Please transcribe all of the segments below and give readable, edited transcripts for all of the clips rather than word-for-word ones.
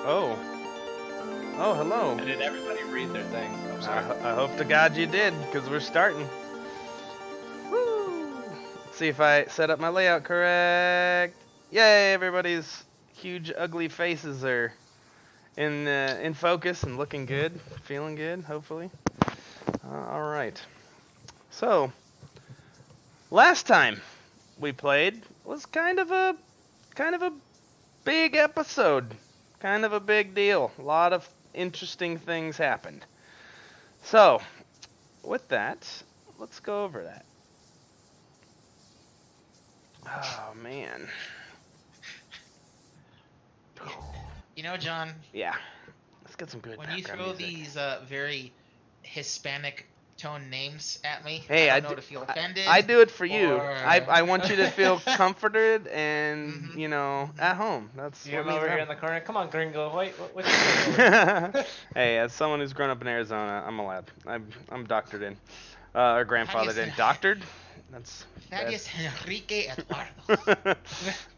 Oh. Oh, hello. Did everybody read their thing? I'm sorry. I hope to God you did, because we're starting. Woo! Let's see if I set up my layout correct. Yay, everybody's huge, ugly faces are in focus and looking good, feeling good, hopefully. All right. So, last time we played was kind of a big episode, kind of a big deal. A lot of interesting things happened. So, with that, let's go over that. Oh man. You know, John, Yeah. Let's get some good when you background throw music. these very Hispanic tone names at me, Hey, I I don't know to feel offended. I do it for you. or- I want you to feel comforted and, Mhm. you know, at home. That's See what him over means here in I'm- the corner. Come on, Gringo. Wait, what you doing? Hey, as someone who's grown up in Arizona, I'm allowed. I'm doctored in. Or grandfathered in. Doctored? That's Thaddeus Enrique Eduardo.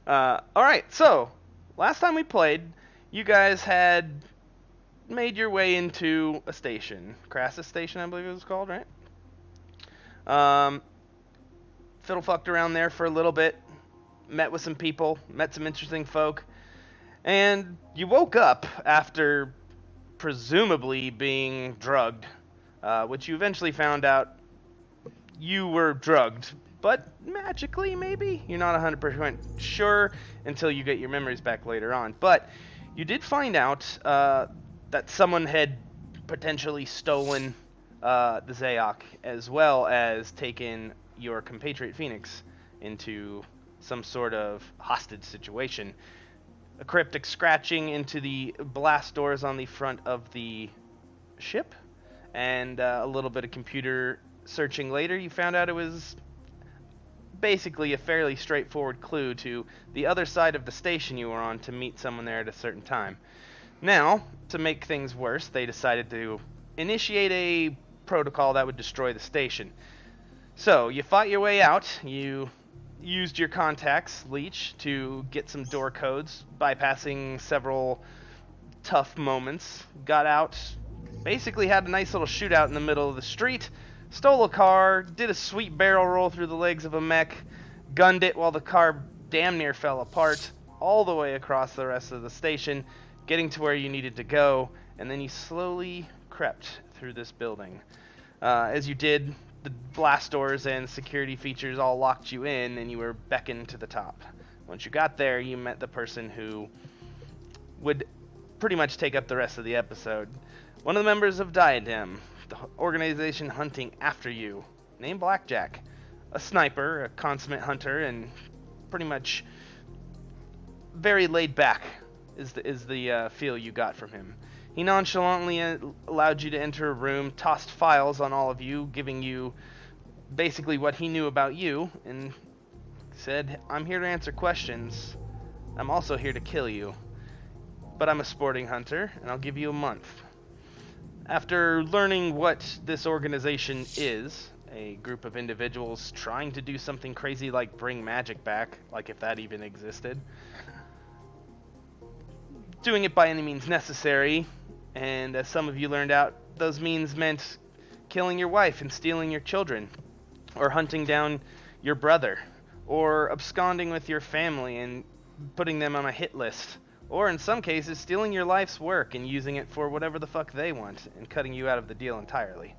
Alright, so, last time we played, you guys had made your way into a station. Crassus Station, I believe it was called, right? Fiddle fucked around there for a little bit, met with some people, met some interesting folk, and you woke up after presumably being drugged, which you eventually found out you were drugged, but magically maybe? You're not 100% sure until you get your memories back later on. But you did find out that someone had potentially stolen the Zayok, as well as taken your compatriot Phoenix into some sort of hostage situation. A cryptic scratching into the blast doors on the front of the ship, and a little bit of computer searching later, you found out it was basically a fairly straightforward clue to the other side of the station you were on to meet someone there at a certain time. Now, to make things worse, they decided to initiate a protocol that would destroy the station. So, you fought your way out, you used your contacts, Leech, to get some door codes, bypassing several tough moments, got out, basically had a nice little shootout in the middle of the street, stole a car, did a sweet barrel roll through the legs of a mech, gunned it while the car damn near fell apart, all the way across the rest of the station, getting to where you needed to go, and then you slowly crept through this building. As you did, the blast doors and security features all locked you in, and you were beckoned to the top. Once you got there, you met the person who would pretty much take up the rest of the episode. One of the members of Diadem, the organization hunting after you, named Blackjack. A sniper, a consummate hunter, and pretty much very laid back is the feel you got from him. He nonchalantly allowed you to enter a room, tossed files on all of you, giving you basically what he knew about you, and said, "I'm here to answer questions. I'm also here to kill you. But I'm a sporting hunter, and I'll give you a month." After learning what this organization is, a group of individuals trying to do something crazy like bring magic back, like if that even existed, doing it by any means necessary, and as some of you learned out, those means meant killing your wife and stealing your children, or hunting down your brother, or absconding with your family and putting them on a hit list, or in some cases, stealing your life's work and using it for whatever the fuck they want, and cutting you out of the deal entirely.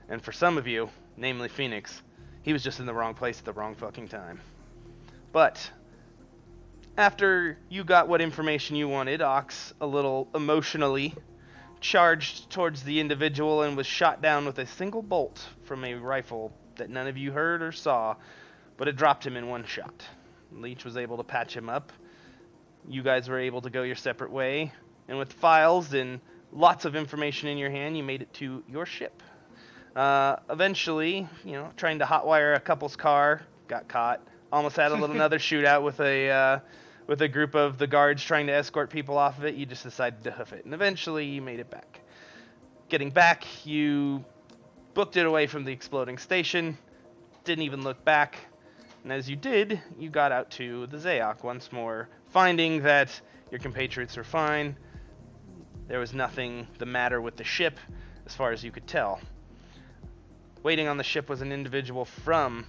And for some of you, namely Phoenix, he was just in the wrong place at the wrong fucking time. But after you got what information you wanted, Ox, a little emotionally, charged towards the individual and was shot down with a single bolt from a rifle that none of you heard or saw, but it dropped him in one shot. Leech was able to patch him up. You guys were able to go your separate way, and with files and lots of information in your hand, you made it to your ship. Eventually, trying to hotwire a couple's car, got caught. Almost had another shootout with a group of the guards trying to escort people off of it. You just decided to hoof it, and eventually you made it back. Getting back, you booked it away from the exploding station, didn't even look back, and as you did, you got out to the Zayok once more, finding that your compatriots were fine, There was nothing the matter with the ship, as far as you could tell. Waiting on the ship was an individual from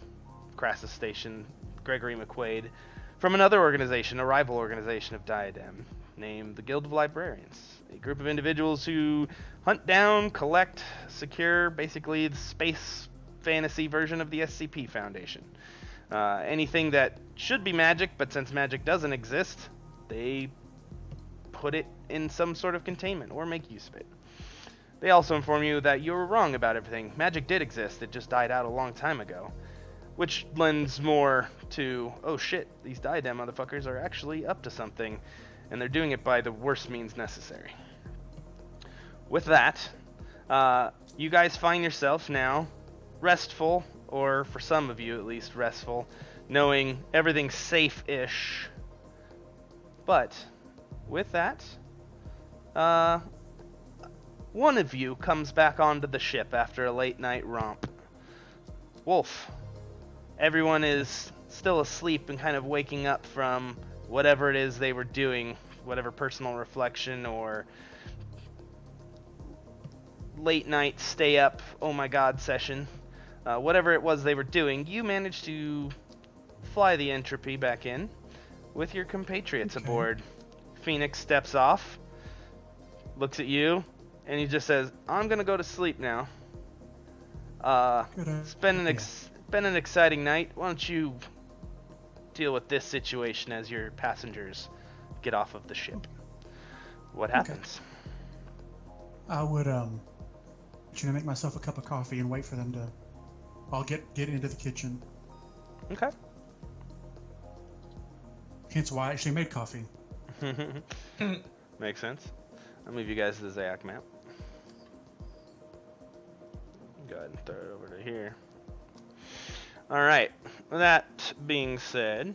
Crassus Station, Gregory McQuaid, from another organization, a rival organization of Diadem, named the Guild of Librarians. A group of individuals who hunt down, collect, secure, basically the space fantasy version of the SCP Foundation. Anything that should be magic, but since magic doesn't exist, they put it in some sort of containment or make use of it. They also inform you that you were wrong about everything. Magic did exist, it just died out a long time ago. Which lends more to, oh shit, these Diadem motherfuckers are actually up to something, and they're doing it by the worst means necessary. With that, you guys find yourself now restful, or for some of you at least restful, knowing everything's safe-ish. But with that, one of you comes back onto the ship after a late night romp. Wolf. Everyone is still asleep and kind of waking up from whatever it is they were doing, whatever personal reflection or late night stay up, oh my god session. Whatever it was they were doing, you managed to fly the Entropy back in with your compatriots aboard. Phoenix steps off, looks at you, and he just says, I'm gonna go to sleep now. It's been an exciting night. Why don't you deal with this situation as your passengers get off of the ship? What happens? I would make myself a cup of coffee and wait for them to. I'll get into the kitchen. Okay. Hence why I actually made coffee. Makes sense. I'll move you guys to the Zayak map. Go ahead and throw it over to here. Alright, that being said,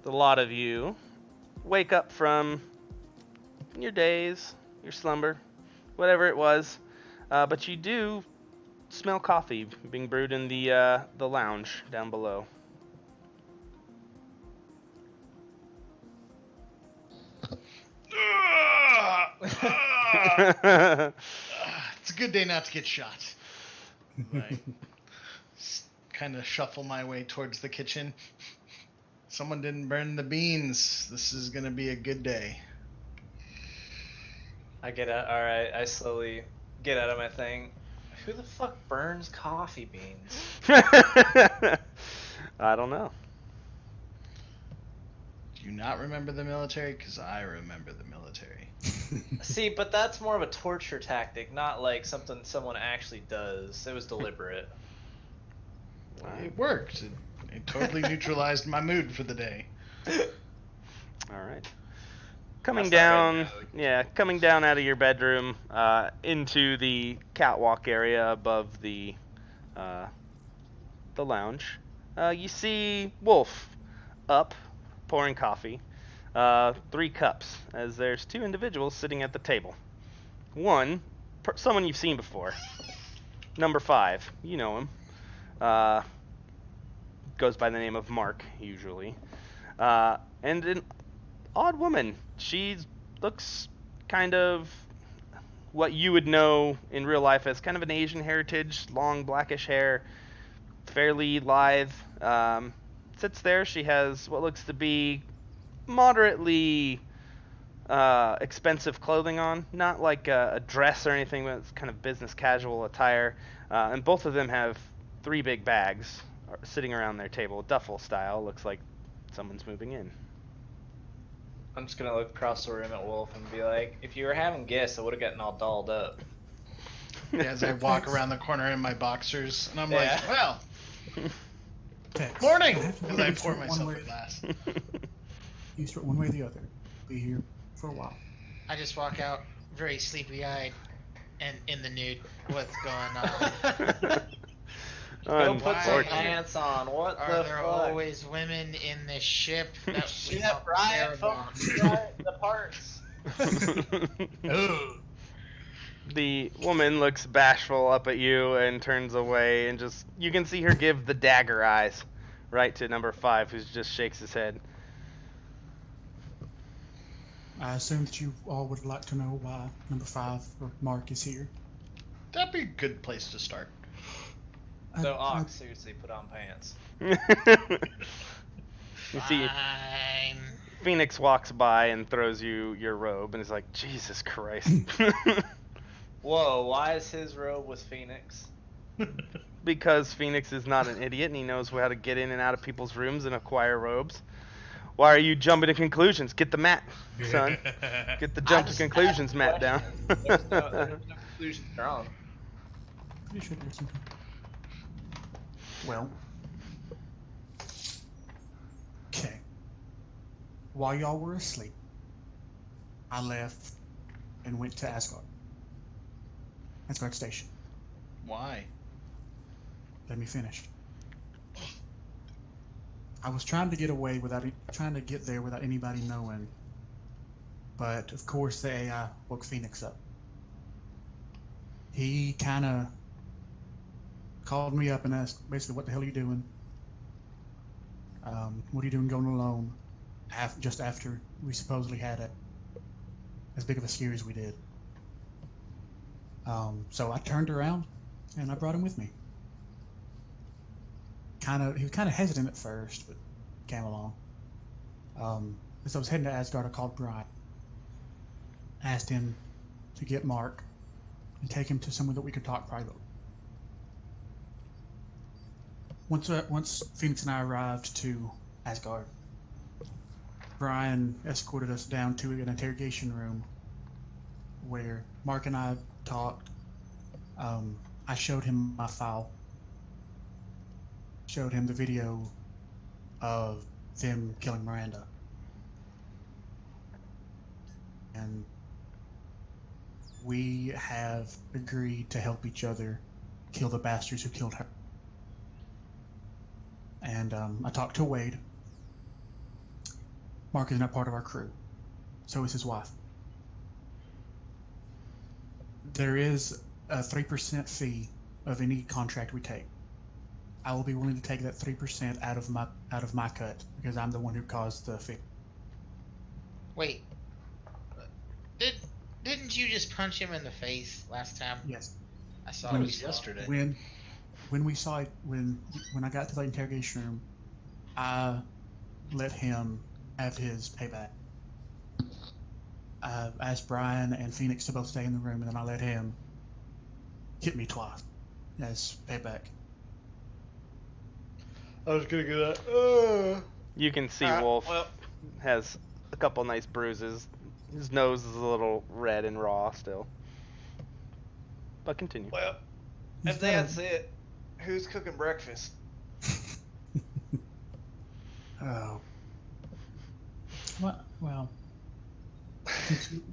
the lot of you wake up from your days, your slumber, whatever it was, but you do smell coffee being brewed in the lounge down below. It's a good day not to get shot. Right. Kind of shuffle my way towards the kitchen. Someone didn't burn the beans. This is gonna be a good day. I get out. All right. I slowly get out of my thing. Who the fuck burns coffee beans? I don't know. Do you not remember the military? Because I remember the military. See, but that's more of a torture tactic, not like something someone actually does. It was deliberate. It worked. It totally neutralized my mood for the day. All right. Coming That's not down, right yeah, coming down out of your bedroom into the catwalk area above the lounge, you see Wolf up, pouring coffee, 3 cups, as there's 2 individuals sitting at the table. One, someone you've seen before, number 5, you know him, goes by the name of Mark, usually, and an odd woman. She looks kind of what you would know in real life as kind of an Asian heritage, long blackish hair, fairly lithe. Sits there. She has what looks to be moderately expensive clothing on, not like a dress or anything, but it's kind of business casual attire. And both of them have 3 big bags sitting around their table, duffel style. Looks like someone's moving in. I'm just gonna look across the room at Wolf and be like, if you were having guests, I would have gotten all dolled up. Yeah, as I walk around the corner in my boxers, and I'm Yeah. like, well, Text. morning! I have to As I leave pour one myself way- a glass. You start one way or the other. Be here for a while. I just walk out very sleepy-eyed and in the nude. What's going on? Go put some Unfortunate. pants on. What Are the there fuck? always women in this ship that we Yeah, don't Brian care from about? the parts. Ooh. The woman looks bashful up at you and turns away, and just you can see her give the dagger eyes right to number 5, who just shakes his head. I assume that you all would like to know why number 5 or Mark is here. That'd be a good place to start. So, I- Ox, seriously, put on pants. You see, Fine. Phoenix walks by and throws you your robe, and is like, Jesus Christ. Whoa, why is his robe with Phoenix? Because Phoenix is not an idiot, and he knows how to get in and out of people's rooms and acquire robes. Why are you jumping to conclusions? Get the mat, son. Get the jump to conclusions mat down. There's no conclusion drawn. Pretty sure there's some. Well. Okay. While y'all were asleep, I left and went to Asgard. Asgard Station. Why? Let me finish. I was trying to get away trying to get there without anybody knowing. But of course the AI woke Phoenix up. He kind of called me up and asked basically, what the hell are you doing? What are you doing going alone? Just after we supposedly had as big of a scare as we did. So I turned around and I brought him with me. He was kind of hesitant at first, but came along. As I was heading to Asgard, I called Brian. Asked him to get Mark and take him to somewhere that we could talk privately. Once Phoenix and I arrived to Asgard, Brian escorted us down to an interrogation room where Mark and I talked. I showed him my file. Showed him the video of them killing Miranda. And we have agreed to help each other kill the bastards who killed her. And I talked to Wade. Mark is not part of our crew. So is his wife. There is a 3% fee of any contract we take. I will be willing to take that 3% out of my cut because I'm the one who caused the fee. Wait. Didn't you just punch him in the face last time? Yes. I saw That it was yesterday. When we saw it, when I got to the interrogation room, I let him have his payback. I asked Brian and Phoenix to both stay in the room, and then I let him hit me twice as payback. I was gonna get that. You can see Wolf has a couple nice bruises. His nose is a little red and raw still. But continue. Well, He's if got a- that's it, who's cooking breakfast? Oh. Well,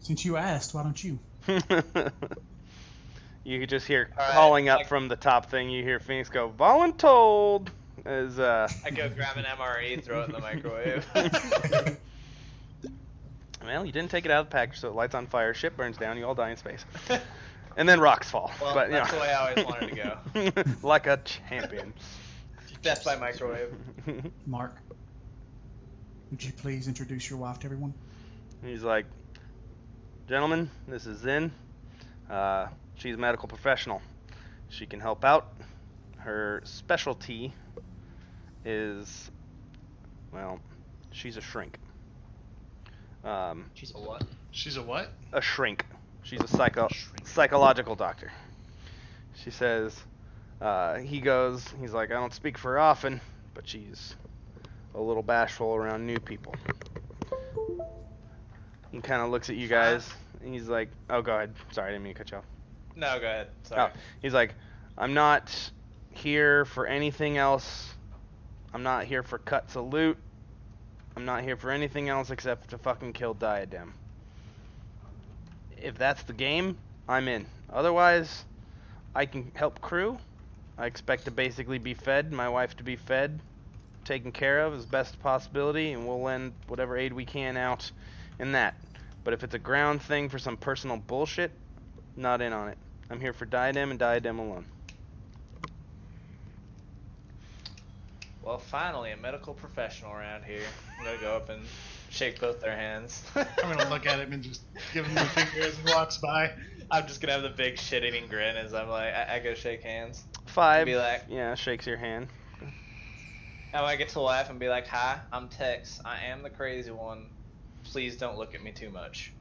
since you asked, why don't you? You could just hear All right, calling up from the top thing. You hear Phoenix go, "Voluntold!" As I go grab an MRE, throw it in the microwave. Well, you didn't take it out of the package, so it lights on fire. Ship burns down. You all die in space, and then rocks fall. Well, but, you that's know. the way I always wanted to go. Like a champion. Death by microwave. Mark, would you please introduce your wife to everyone? He's like, "Gentlemen, this is Zin. She's a medical professional. She can help out. Her specialty is, well, she's a shrink. She's a what? She's a what? A shrink. She's a psychological doctor. She says, he's like, I don't speak for her often, but she's a little bashful around new people. He kind of looks at you guys, and he's like, oh, go ahead. Sorry, I didn't mean to cut you off. No, go ahead. Sorry. Oh, he's like, I'm not here for anything else. I'm not here for cuts of loot. I'm not here for anything else except to fucking kill Diadem. If that's the game, I'm in. Otherwise, I can help crew. I expect to basically be fed, my wife to be fed, taken care of as best possibility, and we'll lend whatever aid we can out in that. But if it's a ground thing for some personal bullshit, not in on it. I'm here for Diadem and Diadem alone. Well, finally, a medical professional around here. I'm gonna go up and shake both their hands. I'm gonna look at him and just give him the finger as he walks by. I'm just gonna have the big shit-eating grin as I'm like, I go shake hands. 5, Be like- yeah, shakes your hand. And I get to laugh and be like, "Hi, I'm Tex. I am the crazy one. Please don't look at me too much."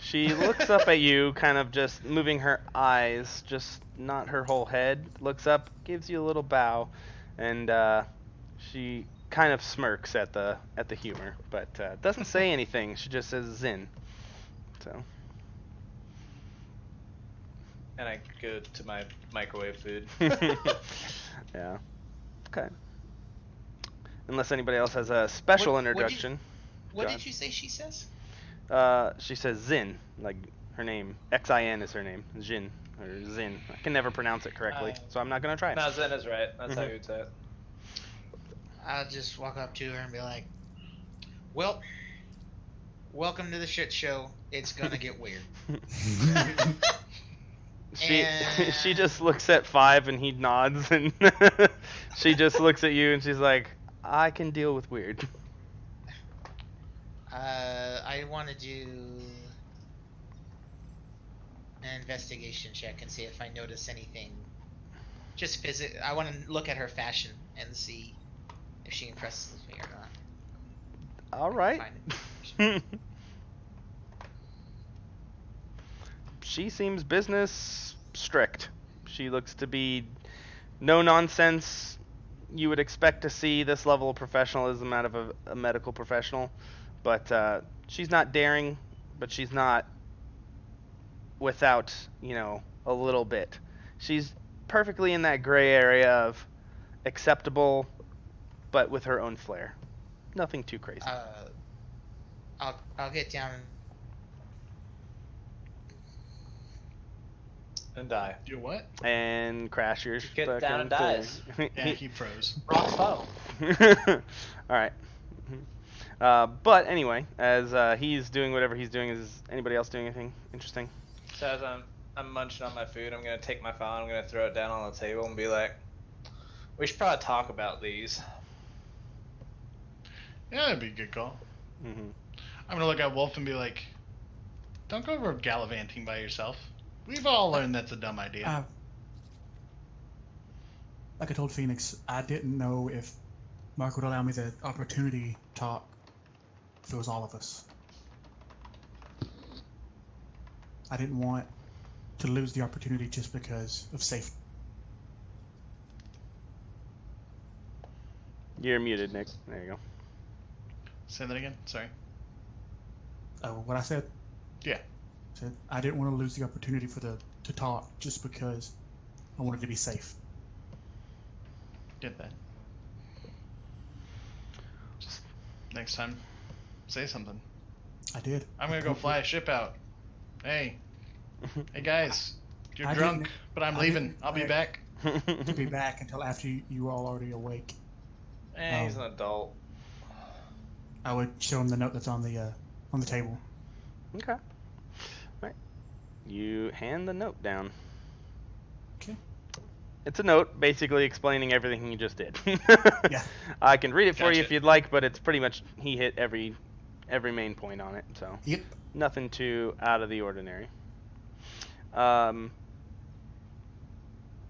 She looks up at you, kind of just moving her eyes, just not her whole head. Looks up, gives you a little bow, and she kind of smirks at the humor, but doesn't say anything. She just says Zin. So. And I go to my microwave food. Yeah. Okay. Unless anybody else has a special What- introduction. What Go did ahead. you say she says? She says Zin, like her name. Xin is her name. Jin or Zin. I can never pronounce it correctly, so I'm not gonna try it. No, Zen is right. That's how you would say it. I'll just walk up to her and be like, "Well, welcome to the shit show. It's gonna get weird." She And- she just looks at 5 and he nods, and she just looks at you and she's like, "I can deal with weird." I want to do an investigation check and see if I notice anything. Just I want to look at her fashion and see if she impresses me or not. All right. Find She seems business strict. She looks to be no nonsense. You would expect to see this level of professionalism out of a medical professional, but she's not daring, but she's not without, a little bit. She's perfectly in that gray area of acceptable, but with her own flair. Nothing too crazy. I'll get down. And die. Do what? And crash your Get down fucking and dies. thing. Yeah, he froze. Rock's fall. All right. But anyway, as he's doing whatever he's doing, is anybody else doing anything interesting? So as I'm munching on my food, I'm gonna take my phone, I'm gonna throw it down on the table and be like, "We should probably talk about these." Yeah, that'd be a good call. Mm-hmm. I'm gonna look at Wolf and be like, "Don't go over gallivanting by yourself. We've all learned that's a dumb idea." Like I told Phoenix, I didn't know if Mark would allow me the opportunity to talk if it was all of us. I didn't want to lose the opportunity just because of safety. You're muted, Nick. There you go. Say that again. Sorry. What I said? Yeah. I said I didn't want to lose the opportunity to talk just because I wanted to be safe. Get that. Just next time, say something. I did. I'm gonna go fly a ship out. Hey guys, you're I drunk, didn't- but I'm I leaving. didn't- I'll be back. To be back until after you were all already awake. He's an adult. I would show him the note that's on the table. Okay. Right. You hand the note down. Okay. It's a note basically explaining everything you just did. Yeah. I can read it for you Gotcha. if you'd like, but it's pretty much he hit every main point on it, so Yep. nothing too out of the ordinary.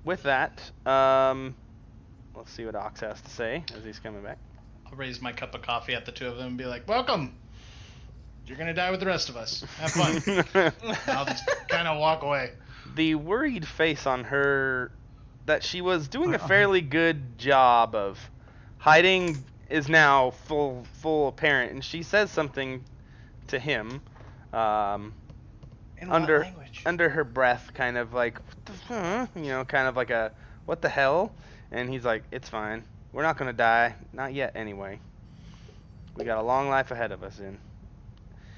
With that, let's see what Ox has to say as he's coming back. I'll raise my cup of coffee at the two of them and be like, "Welcome. You're gonna die with the rest of us. Have fun." I'll just kind of walk away. The worried face on her, that she was doing a fairly good job of hiding, is now full apparent, and she says something to him In under what language? under her breath, kind of like, "What the fuck?" kind of like a "what the hell?" And he's like, "It's fine. We're not gonna die, not yet anyway. We got a long life ahead of us."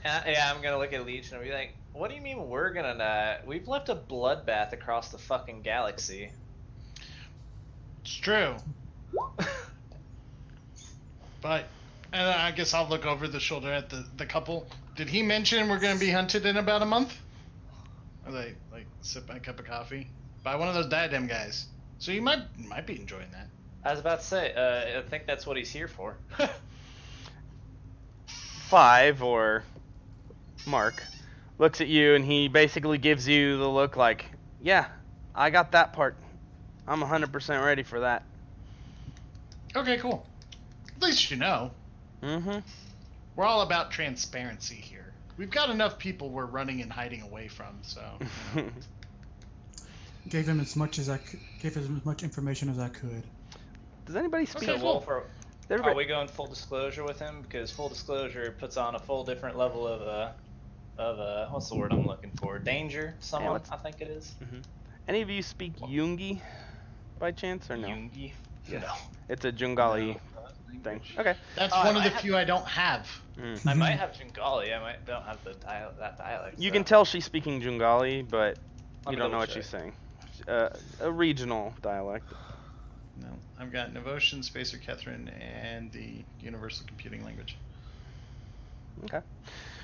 Yeah, I'm gonna look at Leech and I'll be like, "What do you mean we're gonna die? We've left a bloodbath across the fucking galaxy." It's true. But, and I guess I'll look over the shoulder at the couple. Did he mention we're gonna be hunted in about a month? Or they like sip my cup of coffee by one of those diadem guys. So you might be enjoying that. I was about to say, I think that's what he's here for. 5, or Mark, looks at you and he basically gives you the look like, yeah, I got that part. I'm 100% ready for that. Okay, cool. At least you know. Mm-hmm. We're all about transparency here. We've got enough people we're running and hiding away from, so. Gave him as much information as I could. Does anybody speak? So, Wolf, are Everybody- we going full disclosure with him? Because full disclosure puts on a full different level of what's the word I'm looking for? Danger. Someone, I think it is. Any of you speak Yungi by chance or no? Yungi. Yes. No. It's a Jungali thing. Okay. That's Oh, one of I the have- few I don't have. I might have Jungali. don't have that dialect. You so. can tell she's speaking Jungali, but Let you me don't know double what she's check. saying. A regional dialect. No, I've got Novotion, Spacer Catherine, and the Universal Computing Language. Okay.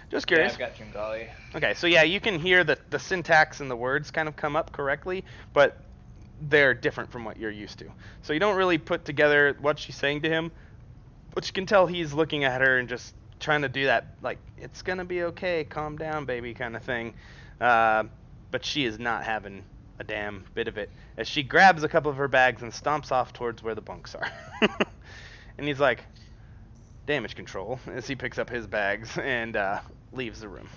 Just Yeah, curious. I've got Jungali. Okay, so yeah, you can hear the syntax and the words kind of come up correctly, but they're different from what you're used to. So you don't really put together what she's saying to him, but you can tell he's looking at her and just trying to do that, like, it's gonna be okay, calm down, baby, kind of thing. But she is not having a damn bit of it, as she grabs a couple of her bags and stomps off towards where the bunks are. And he's like, damage control, as he picks up his bags and leaves the room.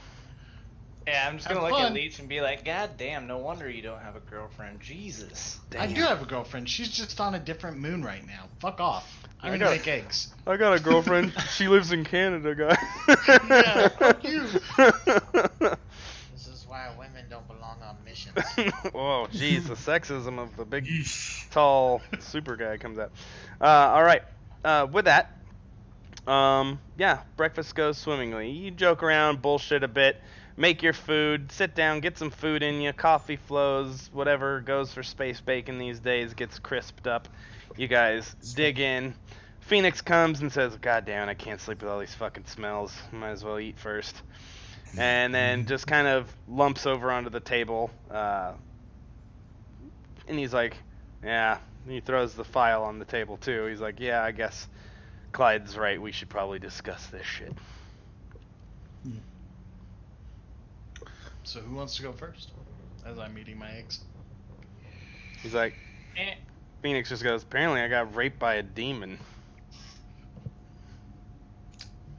Yeah, I'm just gonna Have look at fun. Leech and be like, God damn, no wonder you don't have a girlfriend. Jesus. I do have a girlfriend. She's just on a different moon right now. Fuck off. I'm I gonna got- make eggs. I got a girlfriend. She lives in Canada, guy. Yeah, fuck you. This is why women don't belong on missions. Oh, jeez, the sexism of the big, Yeesh. tall, super guy comes out. All right. With that, yeah, breakfast goes swimmingly. You joke around, bullshit a bit, make your food, sit down, get some food in you, coffee flows, whatever goes for space bacon these days gets crisped up. You guys dig in. Phoenix comes and says, God damn it, I can't sleep with all these fucking smells. Might as well eat first. And then just kind of lumps over onto the table. And he's like, yeah. He throws the file on the table too. He's like, yeah, I guess Clyde's right. We should probably discuss this shit. So who wants to go first? As I'm eating my eggs. He's like, Eh. Phoenix just goes, apparently I got raped by a demon.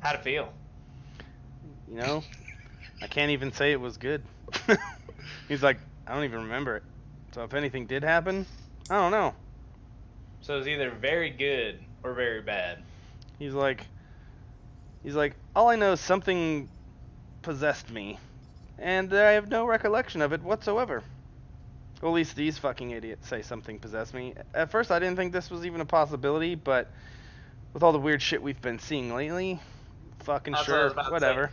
How'd it feel? You know? I can't even say it was good. He's like, I don't even remember it. So if anything did happen, I don't know. So it's either very good or very bad. He's like, all I know is something possessed me, and I have no recollection of it whatsoever. Well, at least these fucking idiots say something possessed me. At first, I didn't think this was even a possibility, but with all the weird shit we've been seeing lately, fucking That's what I sure, was about to whatever.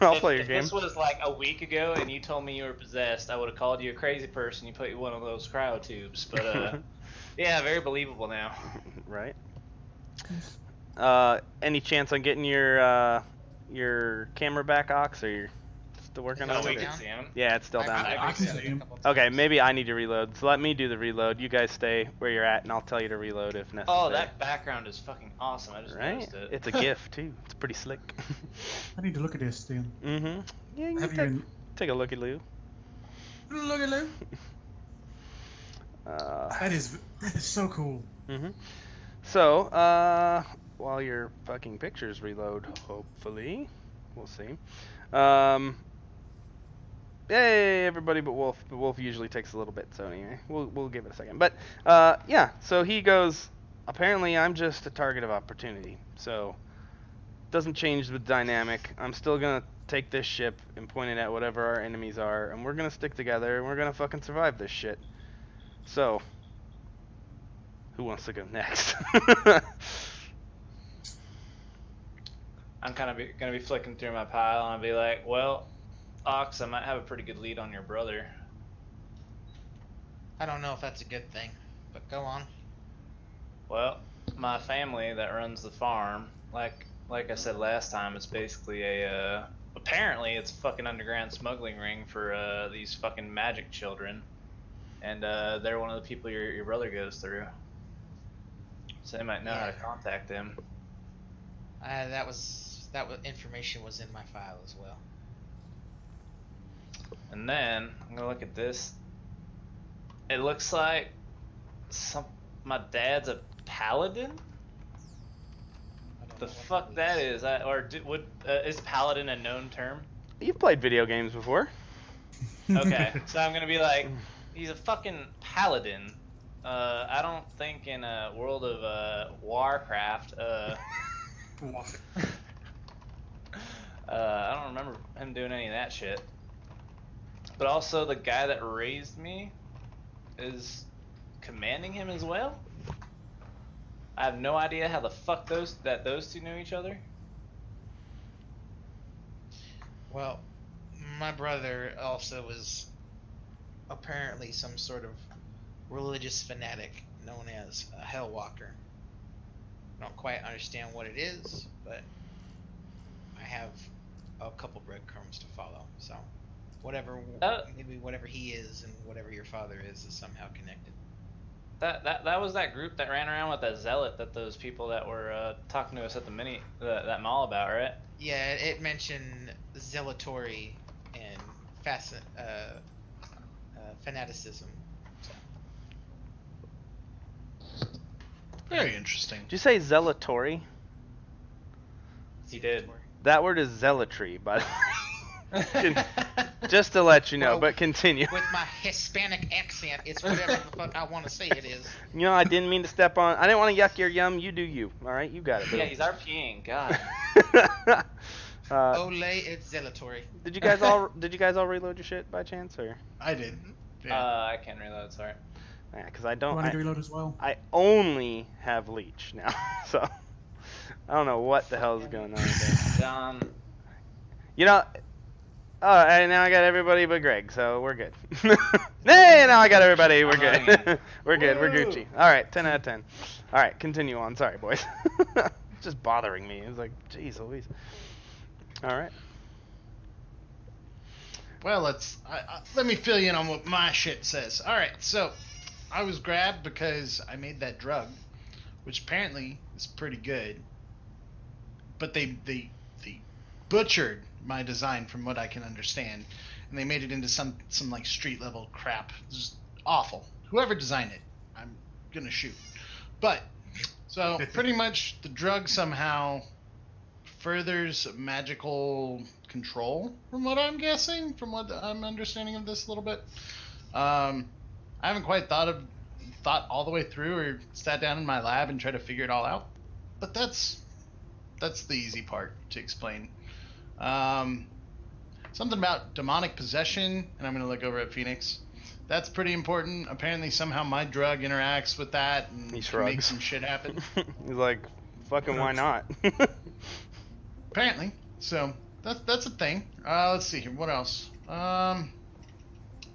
I'll play your If game. this was like a week ago and you told me you were possessed, I would have called you a crazy person. You put you in one of those cryotubes. But yeah, very believable now. Right. Any chance on getting your camera back, Ox, or you're still working No, on we it? can see him. Yeah, it's still down. I can see him. Okay, maybe I need to reload. So let me do the reload. You guys stay where you're at, and I'll tell you to reload if necessary. Oh, that background is fucking awesome. I just right? noticed it. It's a GIF too. It's pretty slick. I need to look at this then. Mm-hmm. Yeah, you Have can you take a look at Lou. Look at Lou. Uh, That is so cool. mm-hmm. So, while your fucking pictures reload, hopefully, we'll see. Yay, everybody but Wolf. But Wolf usually takes a little bit, so anyway, we'll give it a second. But yeah, so he goes, apparently I'm just a target of opportunity. So doesn't change the dynamic. I'm still gonna take this ship and point it at whatever our enemies are, and we're gonna stick together and we're gonna fucking survive this shit. So, who wants to go next? I'm kind of gonna be flicking through my pile and I'll be like, well, Ox, I might have a pretty good lead on your brother. I don't know if that's a good thing, but go on. Well, my family that runs the farm, like I said last time, it's basically a apparently it's a fucking underground smuggling ring for these fucking magic children, and they're one of the people your brother goes through. so they might know how to contact him. That was information was in my file as well. And then I'm gonna look at this. It looks like my dad's a paladin. The fuck that is? Is paladin a known term? You've played video games before. Okay, so I'm gonna be like, he's a fucking paladin. I don't think in a world of Warcraft. I don't remember him doing any of that shit. But also, the guy that raised me is commanding him as well. I have no idea how the fuck those two knew each other. Well, my brother also was apparently some sort of religious fanatic known as a Hellwalker. I don't quite understand what it is, but I have a couple breadcrumbs to follow. So, maybe whatever he is and whatever your father is somehow connected. That was that group that ran around with that zealot that those people that were talking to us at that mall about, right? Yeah, it mentioned zealotry and fanaticism. So. Very interesting. Did you say zealotry? He did. That word is zealotry, by the way. Just to let you know, Well, but continue. With my Hispanic accent, it's whatever the fuck I want to say it is. You know, I didn't mean to step on. I didn't want to yuck your yum. You do you. All right, you got it. Yeah, he's RPing. God. Ole, it's zealotry. Did you guys all reload your shit by chance, or? I did. Yeah. I can't reload. Sorry. Yeah, because I don't. Do I need to reload as well? I only have leech now, so I don't know what the hell is going on there. You know. Oh, and now I got everybody but Greg, so we're good. Hey, now I got everybody. We're good. We're good. We're Gucci. All right, 10 out of 10. All right, continue on. Sorry, boys. It's just bothering me. It's like, geez Louise. All right. Well, let me fill you in on what my shit says. All right, so I was grabbed because I made that drug, which apparently is pretty good, but they butchered my design from what I can understand, and they made it into some like street level crap. Just awful. Whoever designed it, I'm gonna shoot. But so pretty much the drug somehow furthers magical control, from what I'm guessing, from what I'm understanding of this a little bit. I haven't quite thought all the way through or sat down in my lab and tried to figure it all out, but that's the easy part to explain. Something about demonic possession, and I'm going to look over at Phoenix. That's pretty important. Apparently, somehow my drug interacts with that and can make some shit happen. He's like, fucking why not? Apparently. So, that's a thing. Let's see here. What else? I'm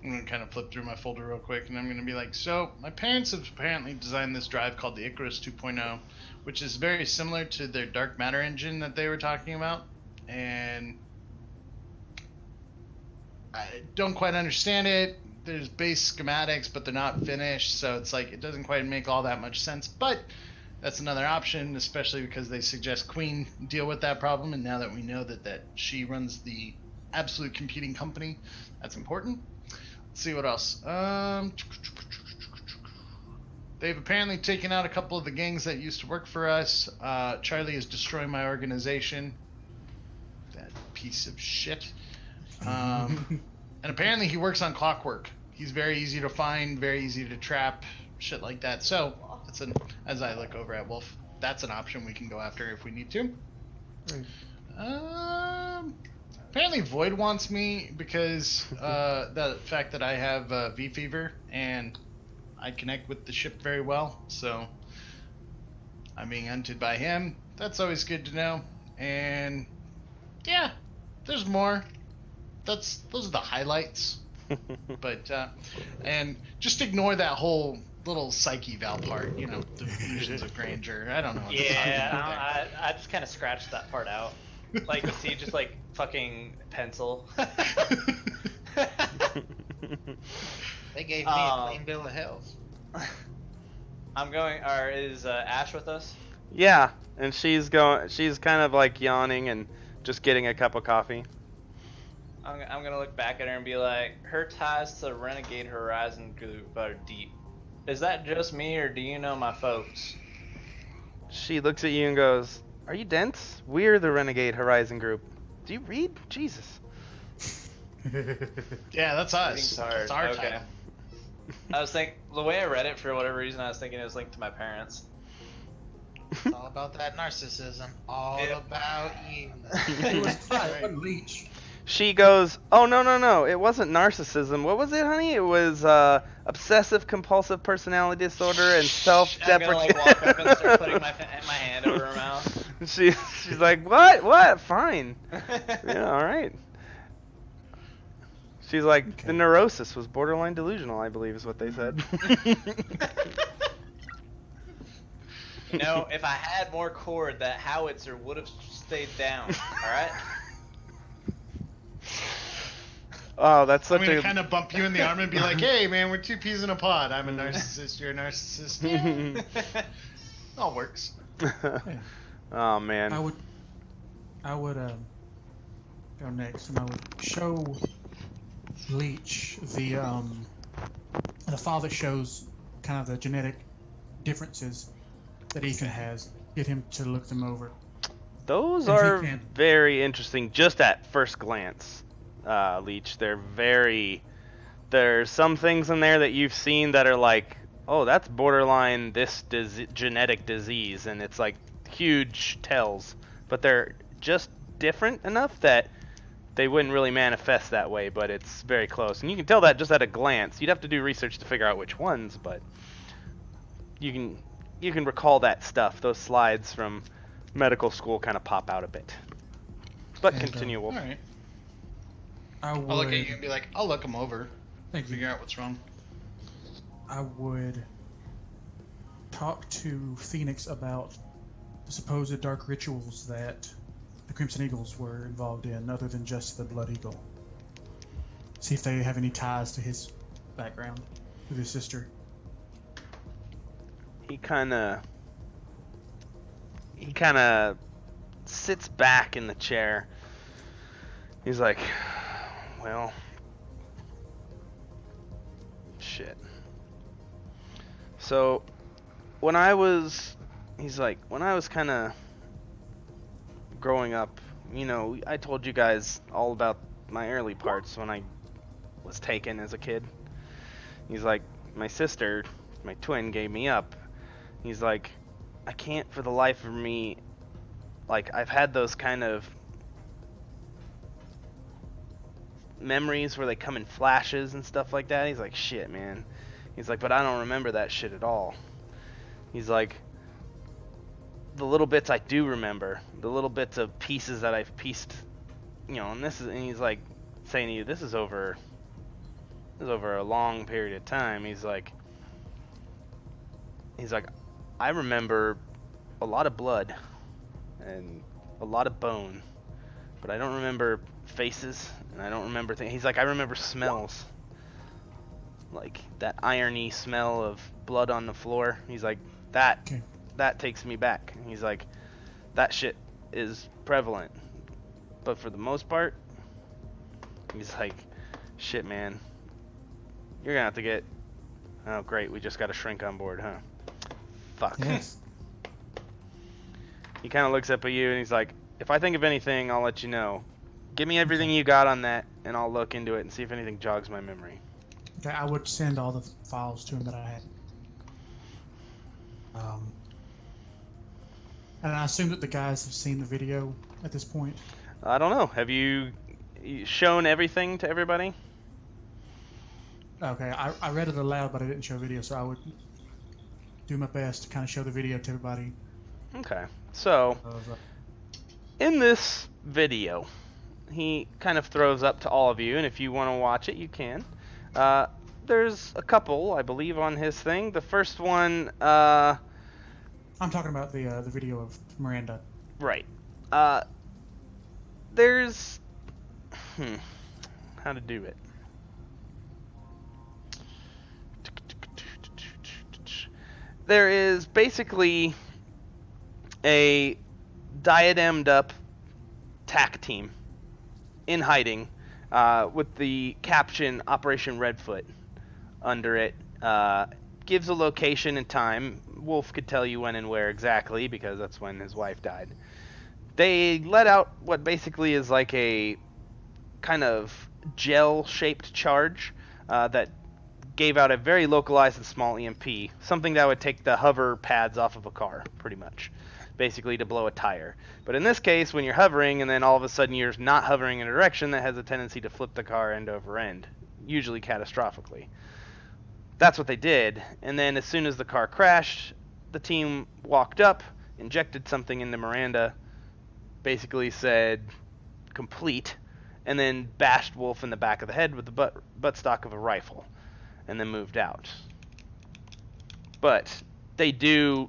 going to kind of flip through my folder real quick, and I'm going to be like, so, my parents have apparently designed this drive called the Icarus 2.0, which is very similar to their dark matter engine that they were talking about. And I don't quite understand it. There's base schematics, but they're not finished, so it's like it doesn't quite make all that much sense. But that's another option, especially because they suggest Queen deal with that problem, and now that we know that she runs the absolute competing company, that's important. Let's see what else. They've apparently taken out a couple of the gangs that used to work for us. Charlie is destroying my organization. That piece of shit. And apparently he works on clockwork. He's very easy to find, very easy to trap, shit like that. So, as I look over at Wolf, that's an option we can go after if we need to. Apparently Void wants me because the fact that I have V fever and I connect with the ship very well. So, I'm being hunted by him. That's always good to know. And yeah, there's more. Those are the highlights. But and just ignore that whole little psyche Val part, the illusions of grandeur. I don't know. Yeah, I just kind of scratched that part out. Like, see, just like fucking pencil. They gave me a clean bill of health. I'm going. Or is Ash with us? Yeah, and she's kind of like yawning and just getting a cup of coffee. I'm gonna look back at her and be like, her ties to the Renegade Horizon group are deep. Is that just me, or do you know my folks? She looks at you and goes, "Are you dense? We're the Renegade Horizon group. Do you read? Jesus." Yeah, that's us. Reading's hard. That's our Okay. title. I was thinking, the way I read it, for whatever reason, I was thinking it was linked to my parents. It's all about that narcissism. All Yeah. about you. It was Ty, it wasn't Leech. She goes, "Oh, no. It wasn't narcissism. What was it, honey? It was obsessive compulsive personality disorder and I'm gonna self-deprecation." like walk up and start putting my hand over her mouth. She's like, "What? Fine. Yeah, all right." She's like, Okay. "The neurosis was borderline delusional, I believe is what they said." You know, if I had more cord, that howitzer would have stayed down. All right. Oh, that's I'm such gonna a kind of bump you in the arm and be like, "Hey, man, we're two peas in a pod. I'm a narcissist. You're a narcissist. All works." Oh man. I would go next, and I would show Leech the file that shows kind of the genetic differences that Ethan has. Get him to look them over. Those If he are can. very interesting just at first glance, Leech. There's some things in there that you've seen that are like, oh, that's borderline this genetic disease, and it's like huge tells, but they're just different enough that they wouldn't really manifest that way, but it's very close. And you can tell that just at a glance. You'd have to do research to figure out which ones, but you can recall that stuff. Those slides from medical school kind of pop out a bit. But And, continue, All Wolf. right. I would. I'll look at you and be like, "I'll look them over, Thank you. figure out what's wrong." I would talk to Phoenix about the supposed dark rituals that the Crimson Eagles were involved in, other than just the Blood Eagle. See if they have any ties to his background with his sister. He kind of sits back in the chair. He's like, well, shit. So, when I was kind of growing up, you know, I told you guys all about my early parts when I was taken as a kid. He's like, my sister, my twin, gave me up. He's like, I can't for the life of me, like, I've had those kind of memories where they come in flashes and stuff like that. He's like, shit, man. He's like, but I don't remember that shit at all. He's like, the little bits I do remember, the little bits of pieces that I've pieced, you know, and he's like saying to you, this is over a long period of time. He's like, I remember a lot of blood and a lot of bone, but I don't remember faces, and I don't remember things. He's like, I remember smells, like that irony smell of blood on the floor. He's like, Okay. that takes me back. And he's like, that shit is prevalent, but for the most part, he's like, shit, man, you're gonna have to get, oh great, we just got a shrink on board, huh? Fuck. Yes. He kind of looks up at you and he's like, if I think of anything, I'll let you know. Give me everything you got on that, and I'll look into it and see if anything jogs my memory. Okay, I would send all the files to him that I had. And I assume that the guys have seen the video at this point. I don't know. Have you shown everything to everybody? Okay, I read it aloud, but I didn't show video, so I would do my best to kind of show the video to everybody. Okay. So, in this video, he kind of throws up to all of you, and if you want to watch it, you can. There's a couple, I believe, on his thing. The first one, I'm talking about the video of Miranda. right. There's, how to do it. there is basically a diademed up TAC team in hiding with the caption Operation Redfoot under it. Gives a location and time. Wolf could tell you when and where exactly because that's when his wife died. They let out what basically is like a kind of gel-shaped charge that gave out a very localized and small EMP, something that would take the hover pads off of a car, pretty much, basically to blow a tire. But in this case, when you're hovering and then all of a sudden you're not hovering in a direction, that has a tendency to flip the car end over end, usually catastrophically. That's what they did, and then as soon as the car crashed, the team walked up, injected something into Miranda, basically said, complete, and then bashed Wolf in the back of the head with the buttstock of a rifle, and then moved out. But they do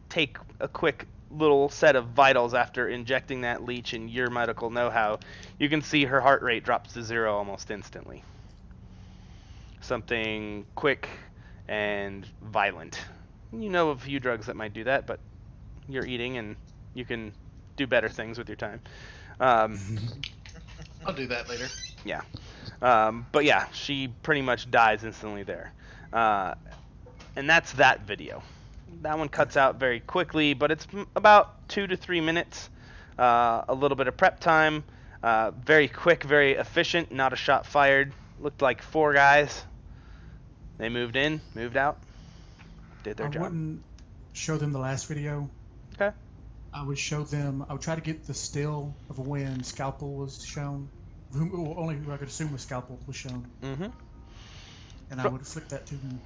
take a quick little set of vitals after injecting that leech in your medical know-how. You can see her heart rate drops to 0 almost instantly. Something quick and violent. You know of a few drugs that might do that, but you're eating and you can do better things with your time. I'll do that later. Yeah. But yeah, she pretty much dies instantly there. And that's that video. That one cuts out very quickly, but it's about 2 to 3 minutes. A little bit of prep time. Very quick, very efficient, not a shot fired. Looked like 4 guys. They moved in, moved out, did their I job. wouldn't show them the last video. Okay. I would show them. I would try to get the still of when Scalpel was shown. Only who I could assume was Scalpel was shown. Mm-hmm. And I would flick that to them.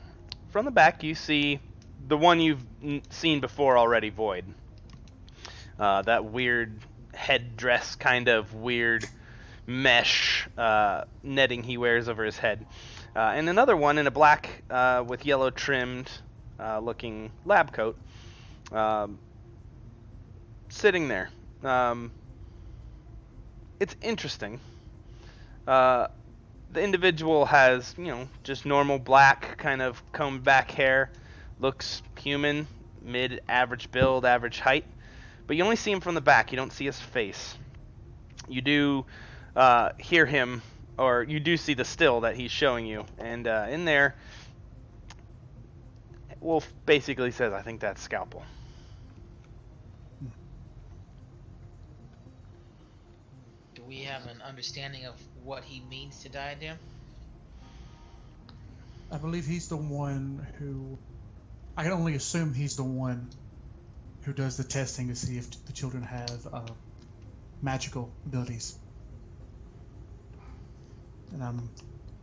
From the back, you see the one you've seen before already, Void. That weird headdress, kind of weird mesh netting he wears over his head. And another one in a black with yellow trimmed looking lab coat sitting there. It's interesting. The individual has, just normal black kind of combed back hair, looks human, mid-average build, average height, but you only see him from the back. You don't see his face. You do hear him, or you do see the still that he's showing you, and in there, Wolf basically says, I think that's Scalpel. Do we have an understanding of what he means to Diadem? I believe he's the one who. I can only assume he's the one who does the testing to see if the children have magical abilities. And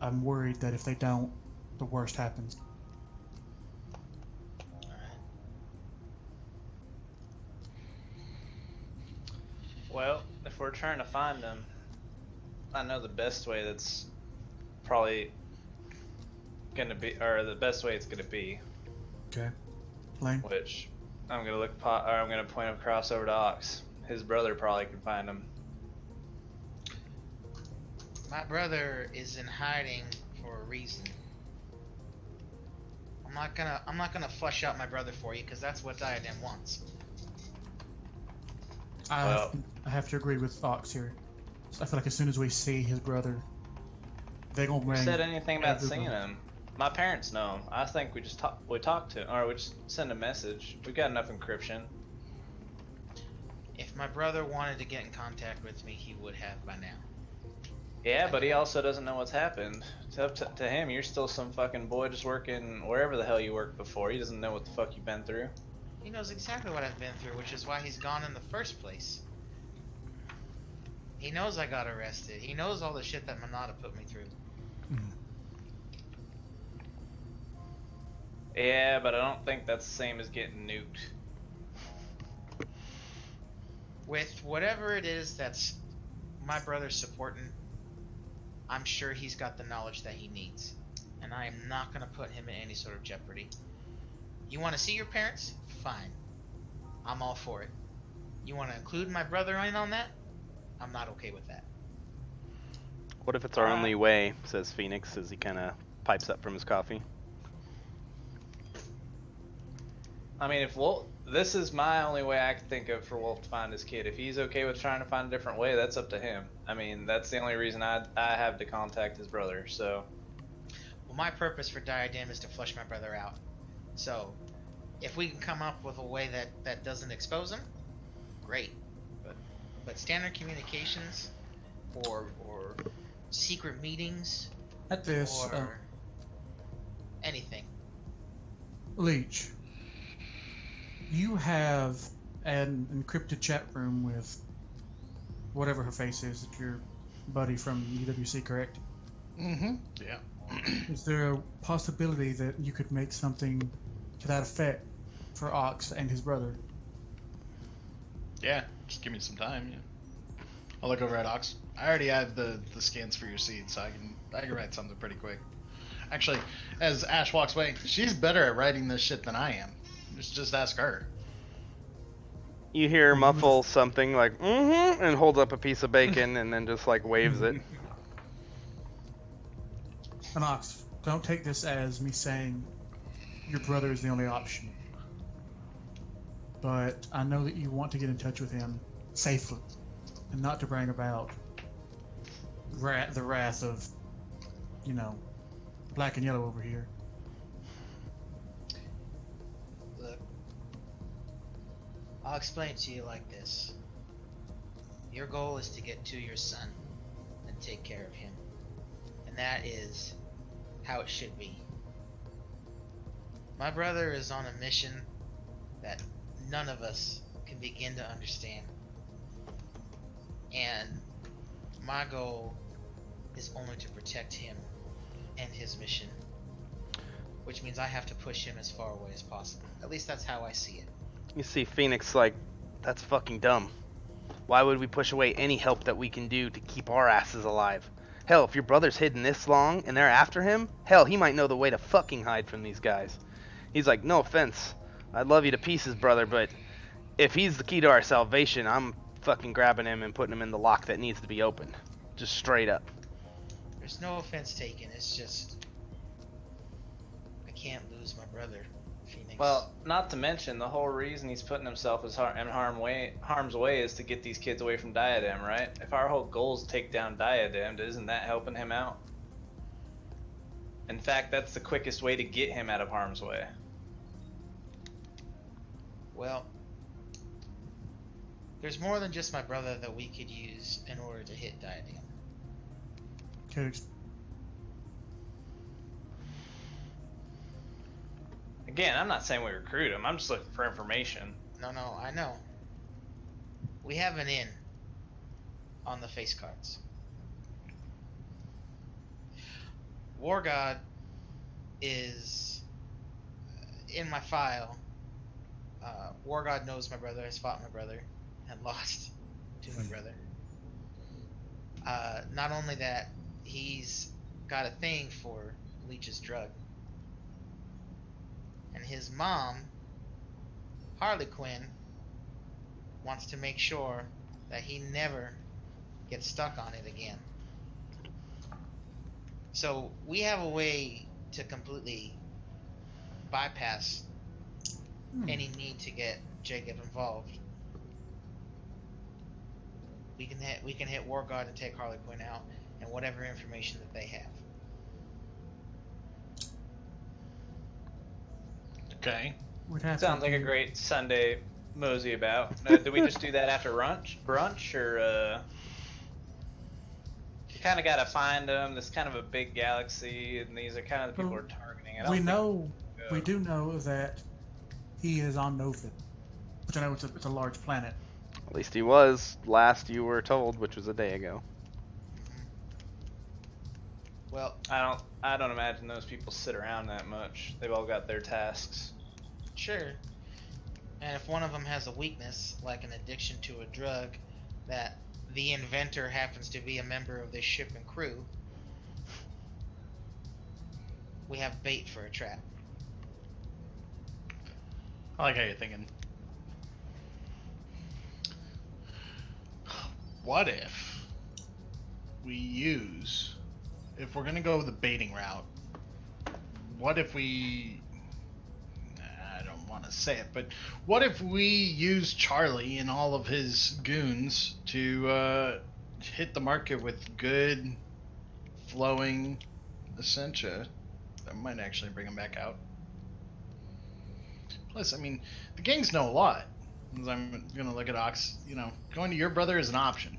I'm worried that if they don't, the worst happens. Well, if we're trying to find them, I know the best way that's probably gonna be, or the best way it's gonna be. Okay. Lane? Which I'm gonna point across over to Ox. His brother probably can find him. My brother is in hiding for a reason. I'm not gonna flush out my brother for you because that's what Diadem wants. I have to agree with Ox here. I feel like as soon as we see his brother, they're gonna bring. Who said anything about everybody. seeing him? My parents know him. I think we just talk to him, or we just send a message. We got enough encryption. If my brother wanted to get in contact with me, he would have by now. Yeah, but he also doesn't know what's happened. It's up to him. You're still some fucking boy just working wherever the hell you worked before. He doesn't know what the fuck you've been through. He knows exactly what I've been through, which is why he's gone in the first place. He knows I got arrested. He knows all the shit that Manada put me through. Yeah, but I don't think that's the same as getting nuked. With whatever it is that's my brother supporting, I'm sure he's got the knowledge that he needs. And I am not going to put him in any sort of jeopardy. You want to see your parents? Fine. I'm all for it. You want to include my brother in on that? I'm not okay with that. What if it's our only way, says Phoenix as he kind of pipes up from his coffee. I mean, if Wolf, this is my only way I can think of for Wolf to find his kid. If he's okay with trying to find a different way, that's up to him. I mean, that's the only reason I have to contact his brother. So, Well, my purpose for Diadem is to flush my brother out. So, if we can come up with a way that doesn't expose him, great. But standard communications, or secret meetings, At this, or anything. Leech, you have an encrypted chat room with whatever her face is, that your buddy from UWC, correct? Mm-hmm. Yeah. Is there a possibility that you could make something to that effect for Ox and his brother? Yeah. Just give me some time. Yeah. I'll look over at Ox. I already have the scans for your seed, so I can write something pretty quick. Actually, as Ash walks away, she's better at writing this shit than I am. Just ask her. You hear her muffle something like, mm-hmm, and holds up a piece of bacon and then just like waves it. And Ox, don't take this as me saying your brother is the only option. But I know that you want to get in touch with him safely and not to bring about the wrath of, black and yellow over here. Look, I'll explain it to you like this. Your goal is to get to your son and take care of him. And that is how it should be. My brother is on a mission that none of us can begin to understand. And my goal is only to protect him and his mission. Which means I have to push him as far away as possible. At least that's how I see it. You see Phoenix like, that's fucking dumb. Why would we push away any help that we can do to keep our asses alive? Hell, if your brother's hidden this long and they're after him, hell, he might know the way to fucking hide from these guys. He's like, no offense, I'd love you to pieces, brother, but if he's the key to our salvation, I'm fucking grabbing him and putting him in the lock that needs to be opened. Just straight up. There's no offense taken, it's just I can't lose my brother, Phoenix. well, not to mention the whole reason he's putting himself in harm's way is to get these kids away from Diadem, right? If our whole goal is to take down Diadem, isn't that helping him out? In fact, that's the quickest way to get him out of harm's way. Well, there's more than just my brother that we could use in order to hit Diadem. Again, I'm not saying we recruit him. I'm just looking for information. No, I know. We have an in on the face cards. War God is in my file. War God knows my brother, has fought my brother, and lost to my brother. Not only that, he's got a thing for Leech's drug. And his mom, Harley Quinn, wants to make sure that he never gets stuck on it again. So we have a way to completely bypass any need to get Jacob involved. We can hit War God and take Harley Quinn out, and whatever information that they have. Okay. Sounds like a great Sunday mosey about. Do we just do that after brunch, or you kind of got to find them? This is kind of a big galaxy, and these are kind of the people we're targeting. We do know that he is on Novid, which I know it's a large planet. At least he was, last you were told, which was a day ago. Well, I don't imagine those people sit around that much. They've all got their tasks. sure. And if one of them has a weakness, like an addiction to a drug, that the inventor happens to be a member of this ship and crew, we have bait for a trap. I like how you're thinking. What if if we're gonna go the baiting route, what if we, I don't want to say it, but what if we use Charlie and all of his goons to hit the market with good, flowing Essentia? That might actually bring him back out. Plus, I mean, the gangs know a lot. As I'm gonna look at Ox, going to your brother is an option.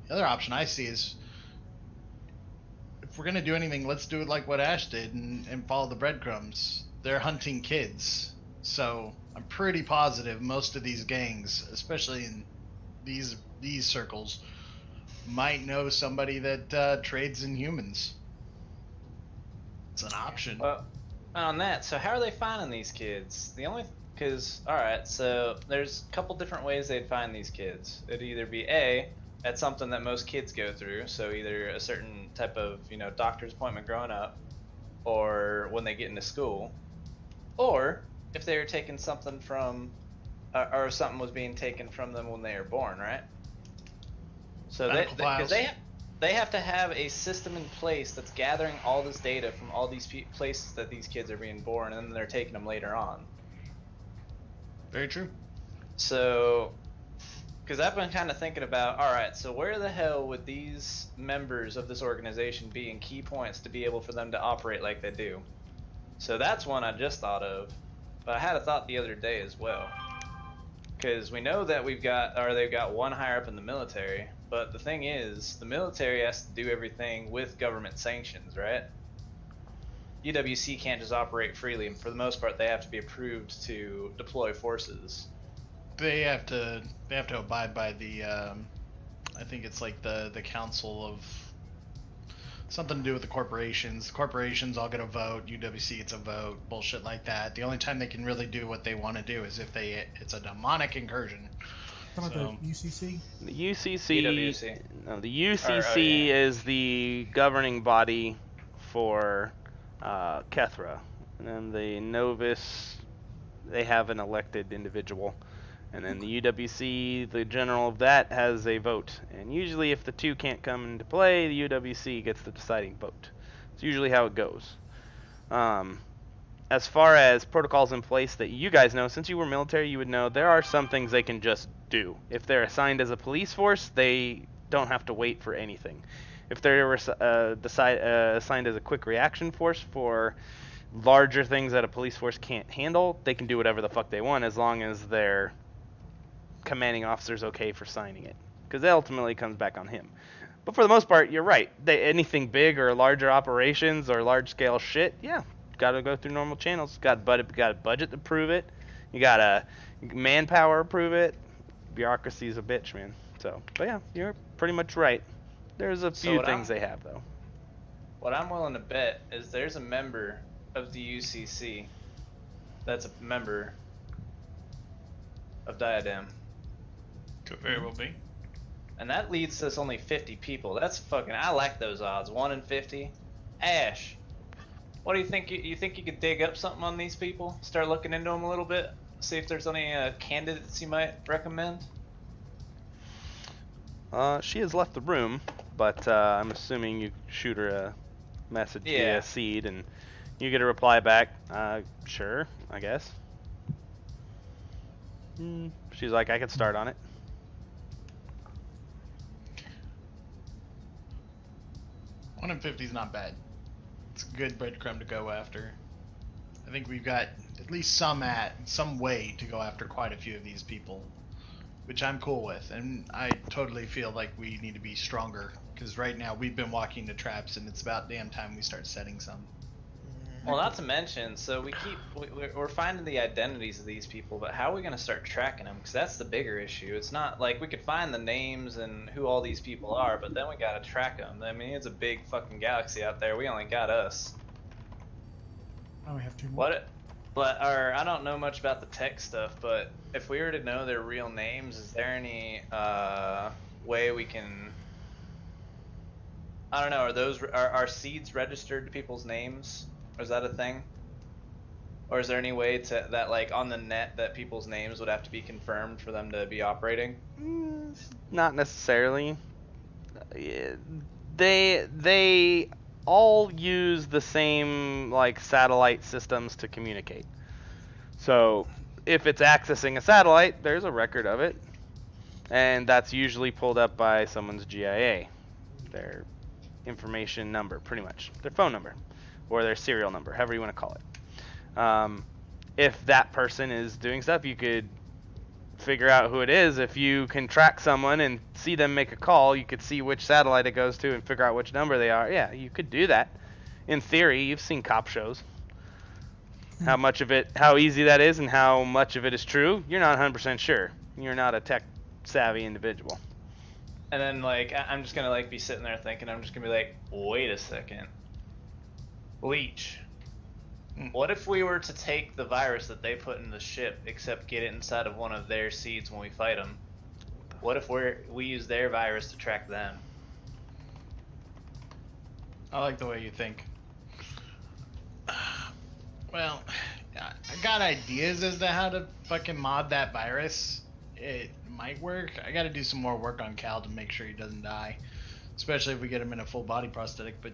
The other option I see is, if we're gonna do anything, let's do it like what Ash did and follow the breadcrumbs. They're hunting kids, so I'm pretty positive most of these gangs, especially in these circles, might know somebody that trades in humans. It's an option. Well, on that, so how are they finding these kids? Because, alright, so there's a couple different ways they'd find these kids. It'd either be that's something that most kids go through, so either a certain type of, doctor's appointment growing up, or when they get into school, or if they were taking something from, or something was being taken from them when they were born, right? So they have to have a system in place that's gathering all this data from all these places that these kids are being born, and then they're taking them later on. Very true. So, because I've been kind of thinking about, alright, so where the hell would these members of this organization be in key points to be able for them to operate like they do? So that's one I just thought of, but I had a thought the other day as well. Because we know that they've got one higher up in the military, but the thing is, the military has to do everything with government sanctions, right? UWC can't just operate freely, and for the most part, they have to be approved to deploy forces. They have to abide by the I think it's like the council of something to do with the corporations. The corporations all get a vote, UWC gets a vote, bullshit like that. The only time they can really do what they want to do is if it's a demonic incursion. Talking about the UCC? The UCC. UWC. No, the UCC is the governing body for Kethra, and then the Novus, they have an elected individual, and then the UWC, the general of that, has a vote. And usually, if the two can't come into play, the UWC gets the deciding vote. It's usually how it goes. As far as protocols in place that you guys know, since you were military, you would know there are some things they can just do. If they're assigned as a police force, they don't have to wait for anything. If they're assigned as a quick reaction force for larger things that a police force can't handle, they can do whatever the fuck they want as long as their commanding officer's okay for signing it. Because it ultimately comes back on him. But for the most part, you're right. Anything big or larger operations or large-scale shit, yeah, got to go through normal channels. Got a budget to prove it. You got a manpower to prove it. Bureaucracy's a bitch, man. So, but yeah, you're pretty much right. There's a few things they have, though. What I'm willing to bet is there's a member of the UCC that's a member of Diadem. Could very well be. And that leads us only 50 people. That's fucking, I like those odds. 1 in 50. Ash, what do you think? You think you could dig up something on these people? Start looking into them a little bit? See if there's any candidates you might recommend? She has left the room, but I'm assuming you shoot her a message via Seed, and you get a reply back. Sure, I guess. She's like, I could start on it. One in 50 is not bad. It's a good breadcrumb to go after. I think we've got at least some way to go after quite a few of these people, which I'm cool with, and I totally feel like we need to be stronger, because right now we've been walking the traps, and it's about damn time we start setting some. Well, not to mention, so we're finding the identities of these people, but how are we going to start tracking them? Because that's the bigger issue. It's not like we could find the names and who all these people are, but then we got to track them. I mean, it's a big fucking galaxy out there. We only got us. Oh, we have 2 more. I don't know much about the tech stuff, but if we were to know their real names, is there any way we can? I don't know. Are seeds registered to people's names? Or is that a thing? Or is there any way that like on the net that people's names would have to be confirmed for them to be operating? Not necessarily. They all use the same like satellite systems to communicate. So if it's accessing a satellite, there's a record of it, and that's usually pulled up by someone's GIA, their information number, pretty much, their phone number, or their serial number, however you want to call it. If that person is doing stuff, you could figure out who it is. If you can track someone and see them make a call, you could see which satellite it goes to and figure out which number they are. Yeah, you could do that. In theory, you've seen cop shows. How much of it, how easy that is and how much of it is true, you're not 100% sure. You're not a tech savvy individual. And then, like, I'm just gonna, like, be sitting there thinking, I'm just gonna be like, wait a second. Leech. What if we were to take the virus that they put in the ship, except get it inside of one of their seeds when we fight them? What if we use their virus to track them? I like the way you think. Well, I got ideas as to how to fucking mod that virus. It might work. I gotta do some more work on Cal to make sure he doesn't die. Especially if we get him in a full body prosthetic, but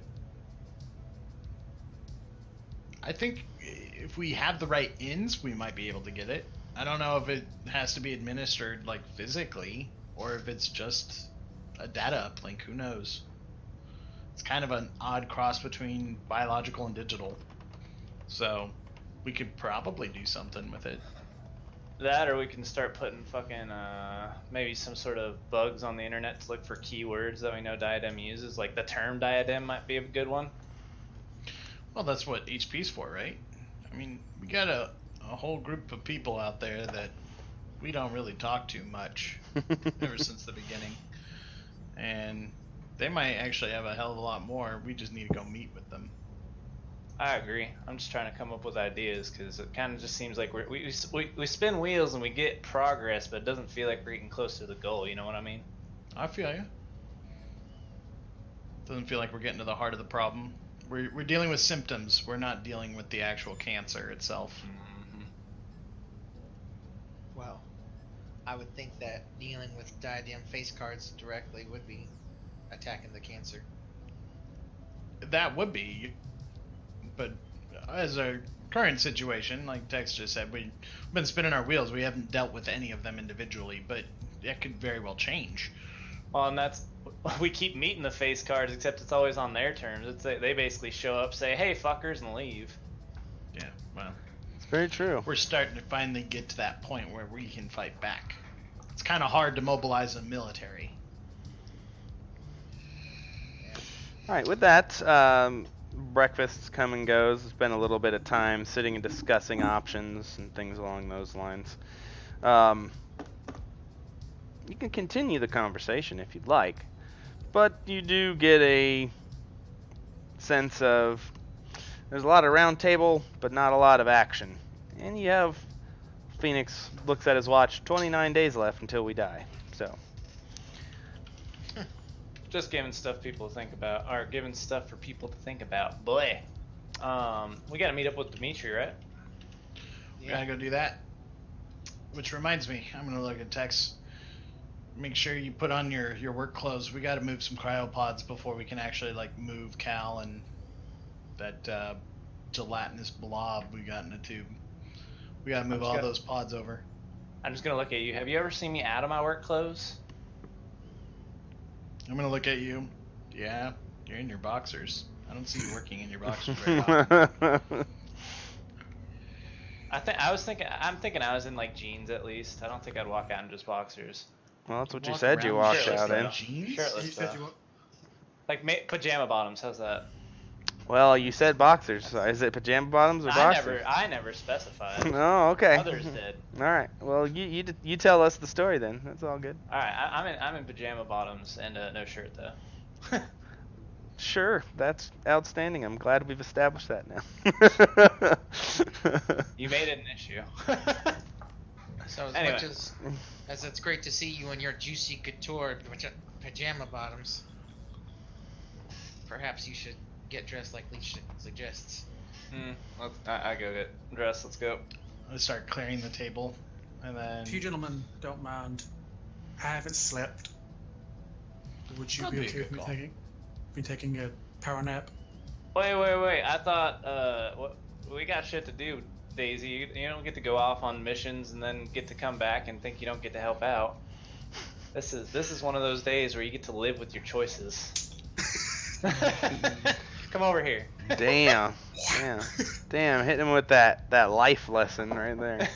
I think if we have the right ins, we might be able to get it. I don't know if it has to be administered, like, physically, or if it's just a data uplink. Who knows? It's kind of an odd cross between biological and digital. So, we could probably do something with it. That, or we can start putting fucking, maybe some sort of bugs on the internet to look for keywords that we know Diadem uses. Like, the term Diadem might be a good one. Well, that's what HP's for, right? I mean, we got a whole group of people out there that we don't really talk to much ever since the beginning. And they might actually have a hell of a lot more. We just need to go meet with them. I agree. I'm just trying to come up with ideas because it kind of just seems like we spin wheels and we get progress, but it doesn't feel like we're getting close to the goal. You know what I mean? I feel you. Doesn't feel like we're getting to the heart of the problem. We're dealing with symptoms. We're not dealing with the actual cancer itself. Mm-hmm. Well, I would think that dealing with Diadem face cards directly would be attacking the cancer. That would be, but as our current situation, like Tex just said, we've been spinning our wheels. We haven't dealt with any of them individually, but that could very well change. Well, and that's, we keep meeting the face cards, except it's always on their terms. It's they basically show up, say, "Hey, fuckers," and leave. Yeah, well, It's very true. we're starting to finally get to that point where we can fight back. It's kind of hard to mobilize a military. All right, with that, breakfast come and goes. Spend a little bit of time sitting and discussing options and things along those lines. You can continue the conversation if you'd like, but you do get a sense of there's a lot of round table, but not a lot of action. And you have Phoenix looks at his watch, 29 days left until we die. So. Just giving stuff people to think about, or giving stuff for people to think about. Boy, we got to meet up with Dimitri, right? We gotta go do that. Which reminds me, I'm gonna look at Tex. Make sure you put on your work clothes. We gotta move some cryopods before we can actually like move Cal and that gelatinous blob we got in a tube. We gotta move all those pods over. I'm just gonna look at you. Have you ever seen me out of my work clothes? I'm gonna look at you. Yeah, you're in your boxers. I don't see you working in your boxers very often. I'm thinking I was in like jeans at least. I don't think I'd walk out in just boxers. Well, that's what you Walk said you around walked shirtless out in. though. Jeans? Shirtless You said though. you Like pajama bottoms. How's that? Well, you said boxers. Is it pajama bottoms or boxers? I never specified. Oh, okay. Others did. All right. Well, you tell us the story then. That's all good. All right, I'm in pajama bottoms and no shirt though. Sure, that's outstanding. I'm glad we've established that now. You made it an issue. So as Anyway. much as it's great to see you in your juicy couture pajama bottoms, perhaps you should get dressed like Leech suggests. I go get dressed. Let's go. Let's start clearing the table, and then If you gentlemen don't mind, I haven't slept. Would you That'd be be a okay with good me call. taking a power nap? Wait. I thought we got shit to do. Daisy. You don't get to go off on missions and then get to come back and think you don't get to help out. This is one of those days where you get to live with your choices. Come over here. Damn. Hitting him with that life lesson right there.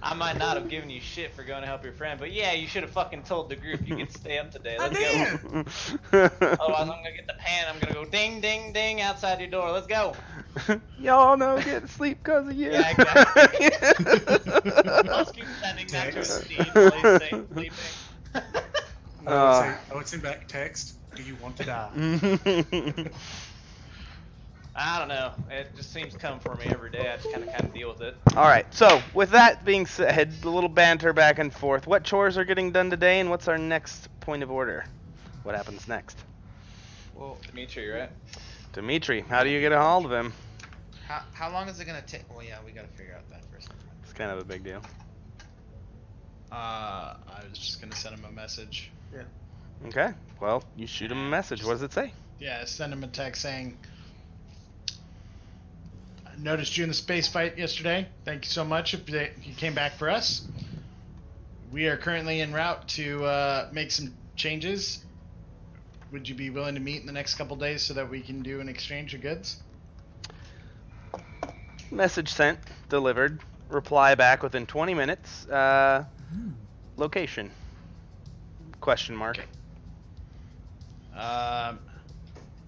I might not have given you shit for going to help your friend, but yeah, you should have fucking told the group you could stay up today. Let's go. Otherwise, I'm gonna get the pan. I'm gonna go ding, ding, ding outside your door. Let's go. Y'all know getting sleep because of you. Yeah, exactly. I'll just keep sending that to Steve while he's sleeping. I would send back text. Do you want to die? I don't know. It just seems to come for me every day. I just kind of deal with it. All right. So with that being said, a little banter back and forth. What chores are getting done today, and what's our next point of order? What happens next? Well, Dimitri, right? Dimitri, how do you get a hold of him? how long is it gonna take? Well, yeah, we gotta figure out that first. It's kind of a big deal. I was just gonna send him a message. Yeah. Okay. Well, you shoot him a message. What does it say? Yeah, send him a text saying, I noticed you in the space fight yesterday. Thank you so much if you came back for us. We are currently en route to make some changes. Would you be willing to meet in the next couple days so that we can do an exchange of goods? Message sent, delivered. Reply back within 20 minutes. Location? Question mark. Okay.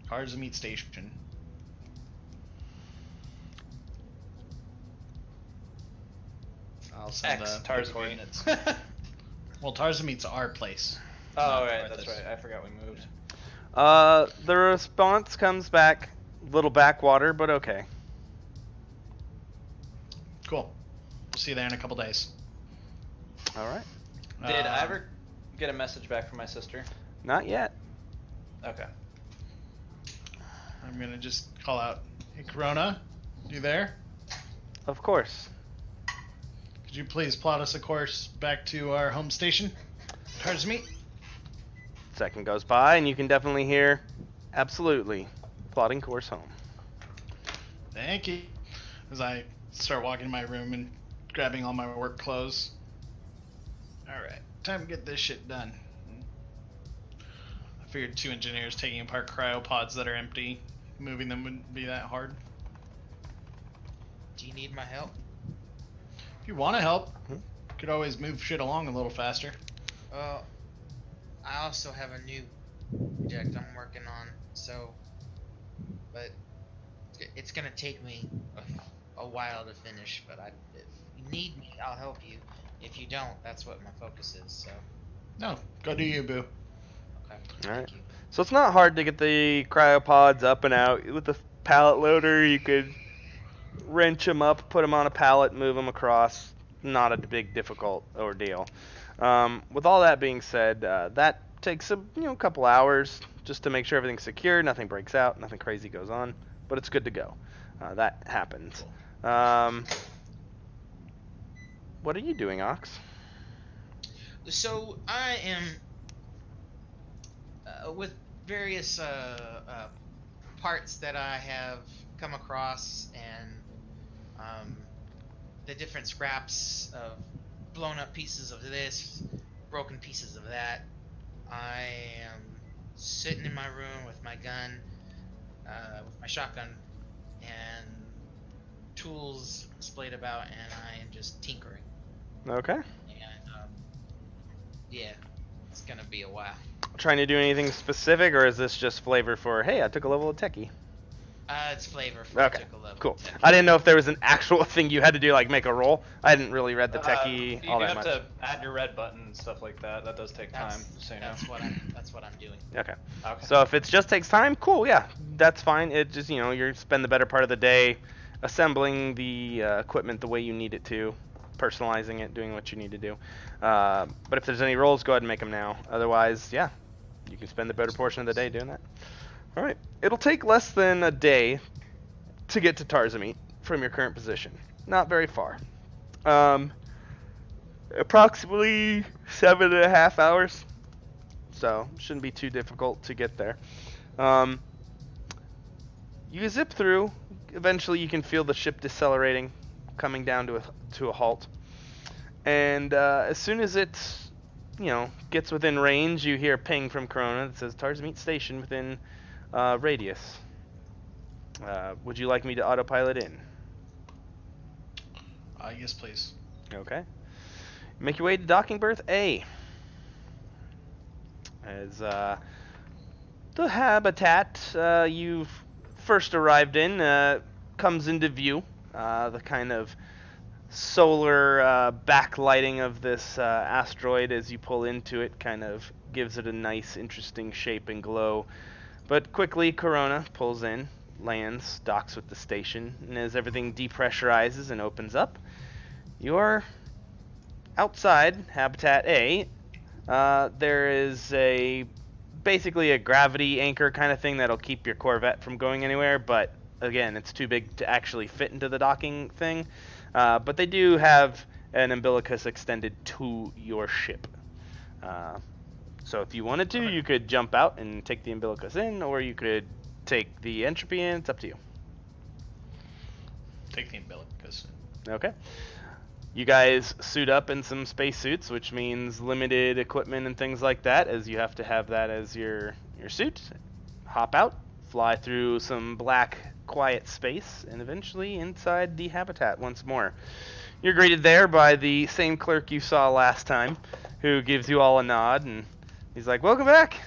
Cars meet station. I'll send X, the Tarzan coordinates. Well, Tarzanmeet's our place. Oh, right, that's right. I forgot we moved. The response comes back, little backwater, but okay. Cool. We'll see you there in a couple days. All right. Did I ever get a message back from my sister? Not yet. Okay. I'm gonna just call out, hey Corona, you there? Of course. Could you please plot us a course back to our home station? Tarzanmeet? Second goes by, and you can definitely hear, absolutely, plotting course home. Thank you. As I start walking to my room and grabbing all my work clothes. Alright, time to get this shit done. I figured 2 engineers taking apart cryopods that are empty, moving them wouldn't be that hard. Do you need my help? If you want to help, could always move shit along a little faster. Well, I also have a new project I'm working on, so, but it's gonna take me a while to finish. But if you need me, I'll help you. If you don't, that's what my focus is. So. No, go do you, boo. Okay. All right. Thank you. So it's not hard to get the cryopods up and out. With the pallet loader, you could wrench them up, put them on a pallet, move them across. Not a big, difficult ordeal. With all that being said, that takes a couple hours just to make sure everything's secure, nothing breaks out, nothing crazy goes on, but it's good to go. That happens. What are you doing, Ox? So I am with various parts that I have come across, and the different scraps of blown up pieces of this, broken pieces of that. I am sitting in my room with my gun, with my shotgun, and tools splayed about, and I am just tinkering. Okay. And yeah, it's gonna be a while. Trying to do anything specific, or is this just flavor for, hey, I took a level of techie? It's flavor for Okay, took a level. cool. Techie. I didn't know if there was an actual thing you had to do, like make a roll. I hadn't really read the techie all you that have much. to add your red button and stuff like that. That does take time, so you know. That's what I'm doing. Okay. Okay. So if it just takes time, cool, yeah, that's fine. It just, you spend the better part of the day assembling the equipment the way you need it to, personalizing it, doing what you need to do. But if there's any rolls, go ahead and make them now. Otherwise, yeah, you can spend the better portion of the day doing that. All right. It'll take less than a day to get to Tarzanmeet from your current position. Not very far. Approximately 7.5 hours. So, shouldn't be too difficult to get there. You zip through, eventually you can feel the ship decelerating, coming down to a halt. And as soon as it, gets within range, you hear a ping from Corona that says "Tars Meet Station within radius." Would you like me to autopilot in? Yes, please. Okay. Make your way to docking berth A. As the habitat you've first arrived in comes into view. The kind of solar backlighting of this asteroid as you pull into it kind of gives it a nice, interesting shape and glow. But quickly, Corona pulls in, lands, docks with the station, and as everything depressurizes and opens up, you're outside Habitat A. There is basically a gravity anchor kind of thing that'll keep your Corvette from going anywhere, but again, it's too big to actually fit into the docking thing. But they do have an umbilicus extended to your ship. So if you wanted to, you could jump out and take the umbilicus in, or you could take the entropy in. It's up to you. Take the umbilicus. Okay. You guys suit up in some spacesuits, which means limited equipment and things like that, as you have to have that as your suit. Hop out, fly through some black, quiet space, and eventually inside the habitat once more. You're greeted there by the same clerk you saw last time, who gives you all a nod, and he's like, "Welcome back!"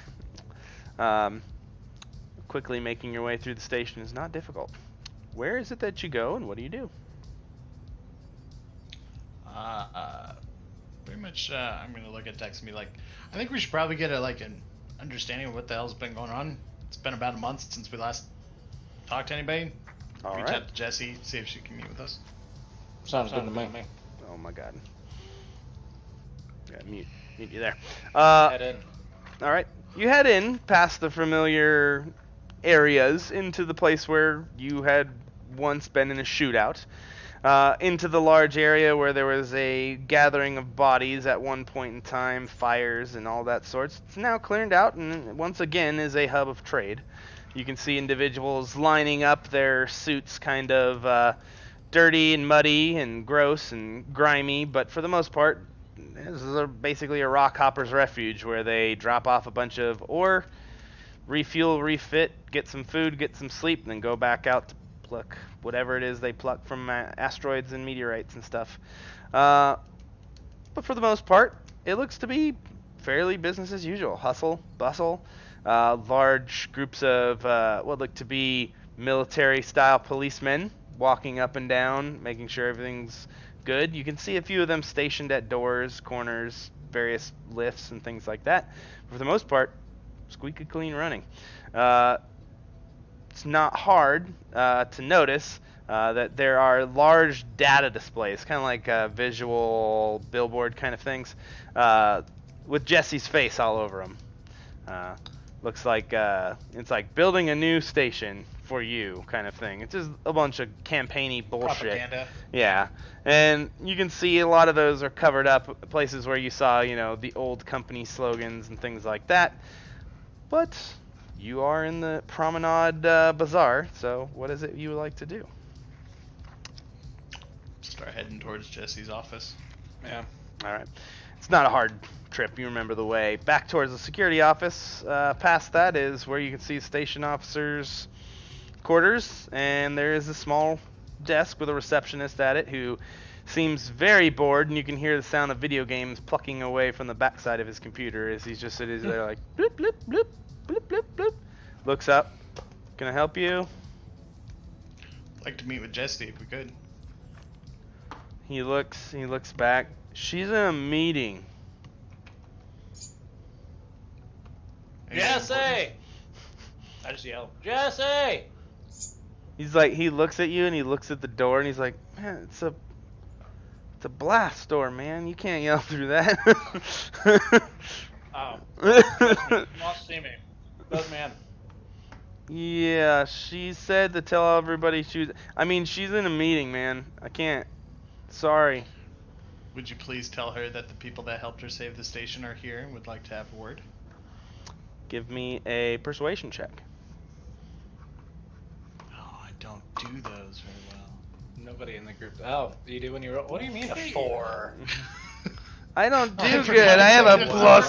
Quickly making your way through the station is not difficult. Where is it that you go, and what do you do? Pretty much, I'm gonna look at Tex and be like, I think we should probably get an understanding of what the hell's been going on. It's been about a month since we last talked to anybody. All Reach right. out to Jessie, see if she can meet with us. Sounds good to me. Oh my god. Yeah, mute you there. Head in. All right. You head in past the familiar areas into the place where you had once been in a shootout. Into the large area where there was a gathering of bodies at one point in time, fires and all that sorts. It's now cleared out and once again is a hub of trade. You can see individuals lining up, their suits kind of dirty and muddy and gross and grimy, but for the most part, this is basically a rock hopper's refuge where they drop off a bunch of ore, refuel, refit, get some food, get some sleep, and then go back out to pluck whatever it is they pluck from asteroids and meteorites and stuff. But for the most part, it looks to be fairly business as usual. Hustle, bustle, large groups of what look to be military-style policemen walking up and down, making sure everything's good. You can see a few of them stationed at doors, corners, various lifts, and things like that. But for the most part, squeaky clean running. It's not hard to notice that there are large data displays, kind of like visual billboard kind of things, with Jesse's face all over them. Looks like it's like building a new station for you kind of thing. It's just a bunch of campaigny bullshit. Propaganda. Yeah, and you can see a lot of those are covered up, places where you saw, the old company slogans and things like that. But you are in the Promenade Bazaar, so what is it you would like to do? Start heading towards Jesse's office. Yeah. All right. It's not a hard trip. You remember the way. Back towards the security office. Past that is where you can see station officers' quarters, and there is a small desk with a receptionist at it who seems very bored, and you can hear the sound of video games plucking away from the backside of his computer as he's just sitting there like bloop bloop bloop bloop bloop bloop. Looks up. Can I help you? I'd like to meet with Jesse if we could. He looks back. She's in a meeting. Jesse! I just yell, Jesse! He's like, he looks at you and he looks at the door and he's like, man, it's a blast door, man. You can't yell through that. Oh. Must see me. Good man. Yeah, she said to tell everybody she's in a meeting, man. I can't. Sorry. Would you please tell her that the people that helped her save the station are here and would like to have a word? Give me a persuasion check. Oh, I don't do those very well. Nobody in the group. Oh, you do when you roll. What do you mean a 4? I don't do I good. forgot I have a about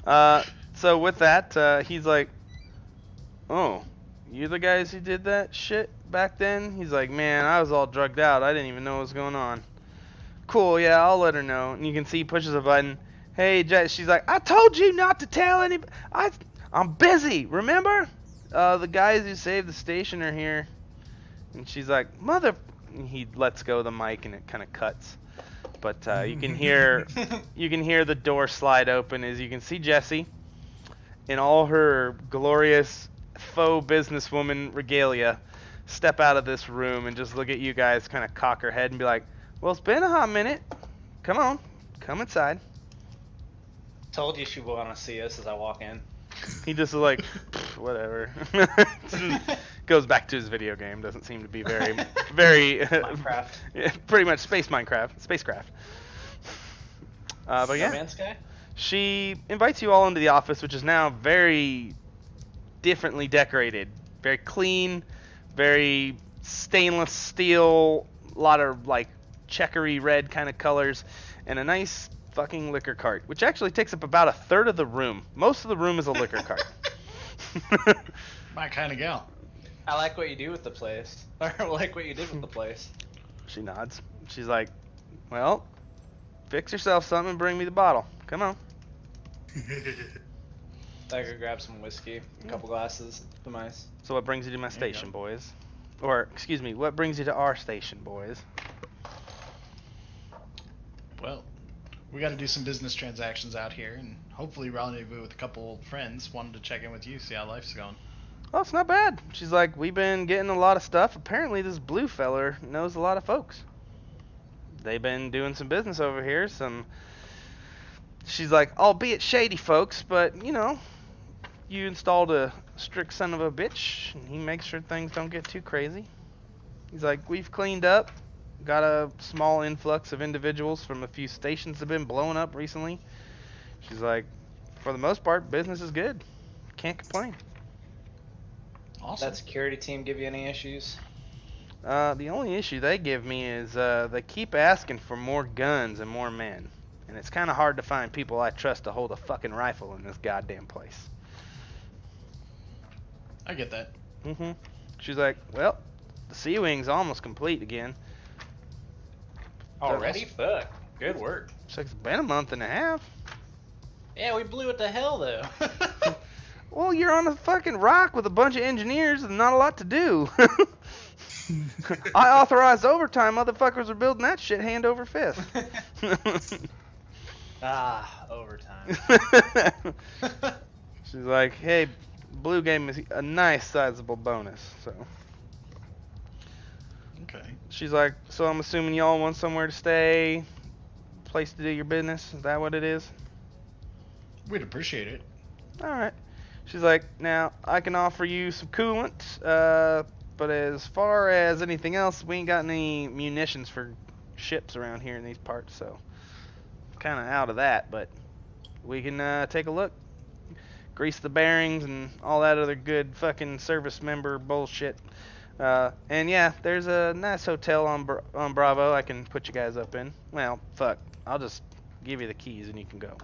+4. So with that, he's like, "Oh, you're the guys who did that shit back then?" He's like, "Man, I was all drugged out. I didn't even know what was going on." Cool, yeah, I'll let her know. And you can see he pushes a button. Hey, Jess. She's like, "I told you not to tell anybody. I'm busy. Remember? The guys who saved the station are here." And she's like, "Mother." He lets go of the mic and it kind of cuts. But you can hear the door slide open as you can see Jessie in all her glorious faux businesswoman regalia step out of this room and just look at you guys, kind of cock her head and be like, "Well, it's been a hot minute. Come on, come inside." Told you she would want to see us as I walk in. He just is like, whatever. Goes back to his video game. Doesn't seem to be very Minecraft. pretty much spacecraft. But yeah, Snowman's guy? she invites you all into the office, which is now very differently decorated, very clean, very stainless steel, a lot of like checkery red kind of colors, and a nice fucking liquor cart, which actually takes up about a third of the room. Most of the room is a liquor cart. My kind of gal. I like what you do with the place. Or like what you did with the place. She nods. She's like, "Well, fix yourself something and bring me the bottle. Come on." I could grab some whiskey, a couple glasses, some ice. So what brings you to my There you station, go. boys? Or, excuse me, what brings you to our station, boys? Well, we got to do some business transactions out here, and hopefully rendezvous with a couple old friends. Wanted to check in with you, see how life's going. Oh, it's not bad. She's like, "We've been getting a lot of stuff. Apparently this blue feller knows a lot of folks. They've been doing some business over here. She's like, "Albeit shady folks, but, you know, you installed a strict son of a bitch, and he makes sure things don't get too crazy." He's like, "We've cleaned up. Got a small influx of individuals from a few stations that have been blowing up recently." She's like, "For the most part, business is good. Can't complain." Awesome. That security team give you any issues? The only issue they give me is they keep asking for more guns and more men. And it's kind of hard to find people I trust to hold a fucking rifle in this goddamn place. I get that. Mm-hmm. She's like, "Well, the Sea Wing's almost complete again." Already? Fuck. Good work. She's like, "It's been a month and a half." Yeah, we blew it to hell though. "Well, you're on a fucking rock with a bunch of engineers and not a lot to do." "I authorized overtime. Motherfuckers are building that shit hand over fist." Overtime. She's like, "Hey, Blue gave me a nice sizable bonus." So Okay. she's like, "So I'm assuming y'all want somewhere to stay, place to do your business. Is that what it is?" We'd appreciate it. All right. She's like, "Now I can offer you some coolant, but as far as anything else, we ain't got any munitions for ships around here in these parts, so kind of out of that. But we can take a look, grease the bearings, and all that other good fucking service member bullshit. And yeah, there's a nice hotel on Bravo I can put you guys up in. Well, fuck, I'll just give you the keys and you can go."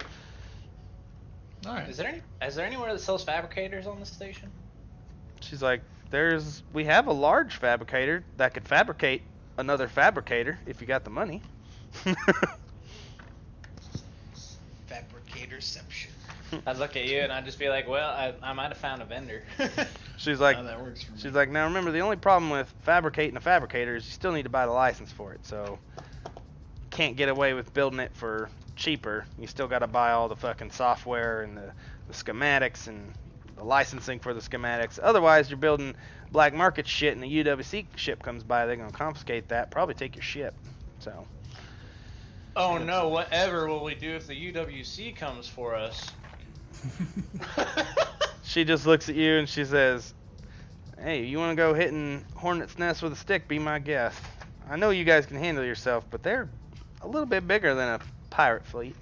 All right. Is there anywhere that sells fabricators on the station? She's like, we have a large fabricator that could fabricate another fabricator if you got the money." Fabricatorception. I'd look at you and I'd just be like, well, I might have found a vendor. She's like, How that works for me. she's like, "Now remember, the only problem with fabricating a fabricator is you still need to buy the license for it. So can't get away with building it for cheaper. You still got to buy all the fucking software and the schematics and the licensing for the schematics. Otherwise, you're building black market shit, and the UWC ship comes by, they're gonna confiscate that, probably take your ship. So Oh no, whatever will we do if the UWC comes for us? she just looks at you and she says, "Hey, you want to go hitting Hornet's Nest with a stick? Be my guest. I know you guys can handle yourself, but they're a little bit bigger than a pirate fleet."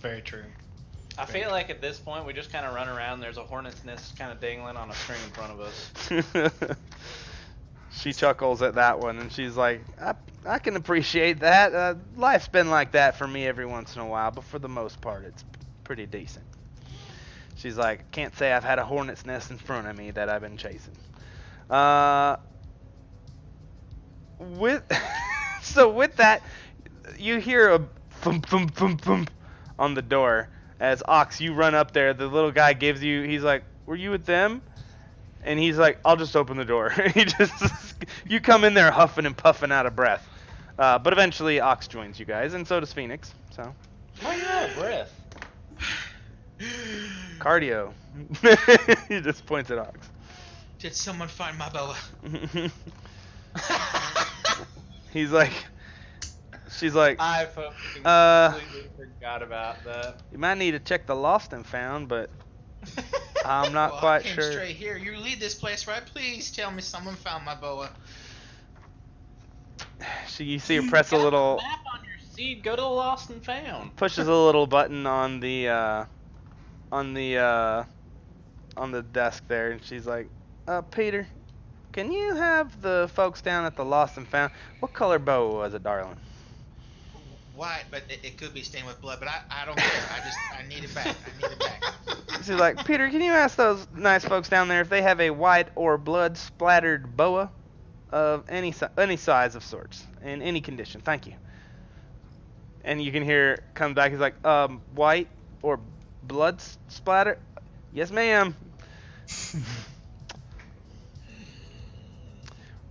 Very true. I feel like at this point we just kind of run around. There's a hornet's nest kind of dangling on a string in front of us. She chuckles at that one, and she's like, I can appreciate that. Life's been like that for me every once in a while, but for the most part, it's pretty decent. She's like, can't say I've had a hornet's nest in front of me that I've been chasing. With that, you hear a thump, thump, thump, thump on the door. As Ox, you run up there, the little guy gives you, he's like, were you with them? And he's like, I'll just open the door. You come in there huffing and puffing out of breath. But eventually Ox joins you guys, and so does Phoenix. So Why you out of breath? cardio. He just points at Ox. Did someone find my boa? She's like, I completely forgot about that. you might need to check the lost and found, but I'm not Well, quite I came sure. straight here. You lead this place, right? Please tell me someone found my boa. You see her press a little, Map on your seat. Go to the lost and found. pushes a little button on the desk there, and she's like, Peter, can you have the folks down at the lost and found? What color bow was it, darling? White, but it could be stained with blood. But I don't care. I need it back. I need it back. She's like, Peter, can you ask those nice folks down there if they have a white or blood splattered boa of any size of sorts in any condition? Thank you. And you can hear come back. He's like, white or blood splatter? Yes, ma'am.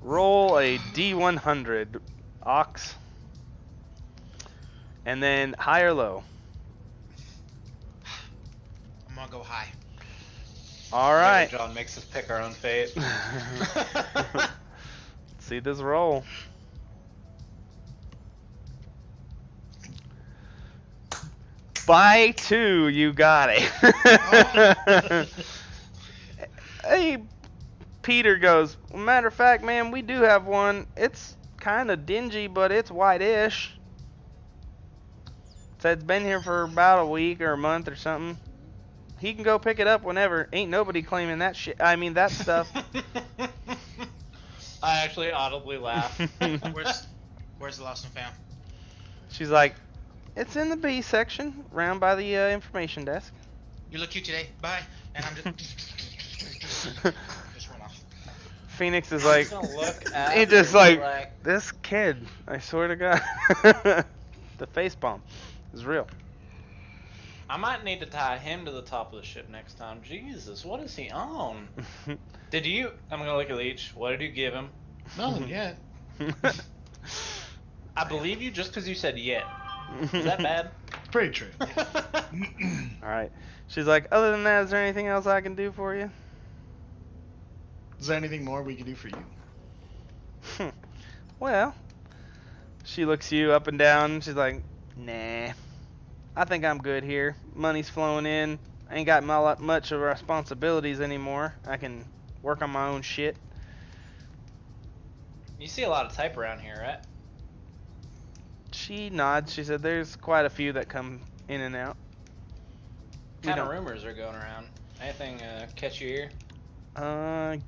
Roll a D100, Ox. And then high or low. I'm gonna go high. All right. John makes us pick our own fate. See this roll. By 2, you got it. Hey, Peter goes, matter of fact, man, we do have one. It's kind of dingy, but it's white-ish. Said it's been here for about a week or a month or something. He can go pick it up whenever. Ain't nobody claiming that shit. I mean, that stuff. I actually audibly laugh. Where's the lost and found? She's like, it's in the B section, round by the information desk. You look cute today. Bye. And I'm just just run off. Phoenix is like, Gonna look at he just her like, this kid, I swear to God. The face palm is real. I might need to tie him to the top of the ship next time. Jesus, what is he on? Did you? I'm gonna look at Leech. What did you give him? Nothing yet. I believe you just because you said yet. Is that bad? It's pretty true. Alright. She's like, other than that, is there anything else I can do for you? Is there anything more we can do for you? Well, she looks you up and down, and she's like, nah. I think I'm good here. Money's flowing in. I ain't got much of responsibilities anymore. I can work on my own shit. You see a lot of type around here, right? She nods. She said, there's quite a few that come in and out. What kind of rumors are going around? Anything catch your ear?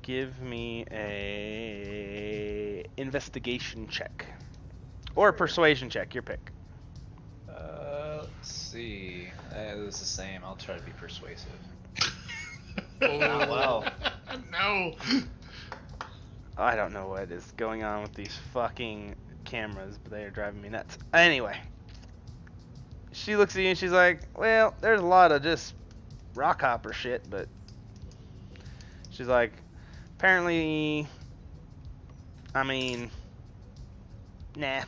Give me a investigation check. Or a persuasion check, your pick. Let's see. It was the same. I'll try to be persuasive. Oh, well. No. I don't know what is going on with these fucking cameras, but they are driving me nuts. Anyway. She looks at you and she's like, well, there's a lot of just rock hopper shit, but she's like, apparently, I mean, nah,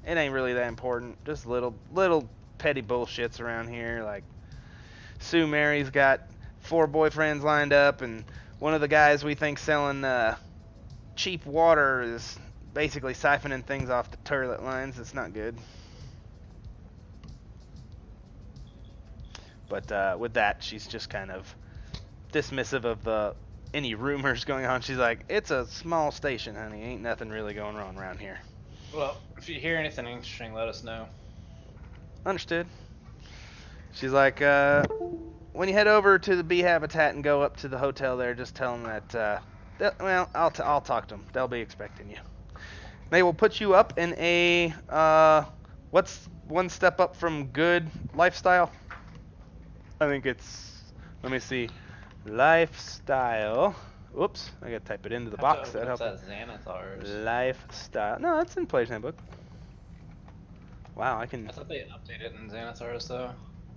it ain't really that important. Just little petty bullshits around here. Like, Sue Mary's got 4 boyfriends lined up, and one of the guys we think selling cheap water is basically siphoning things off the toilet lines. It's not good. But with that, she's just kind of dismissive of any rumors going on. She's like, it's a small station, honey. Ain't nothing really going on around here. Well, if you hear anything interesting, let us know. Understood. She's like, when you head over to the bee habitat and go up to the hotel there, just tell them that, well, I'll talk to them. They'll be expecting you. They will put you up in a, what's one step up from good lifestyle? I think it's, let me see, lifestyle. Whoops, I gotta type it into the box. That helps. That Xanathars. Lifestyle. No, that's in Player's Handbook. Wow, I thought they updated in Xanathars though.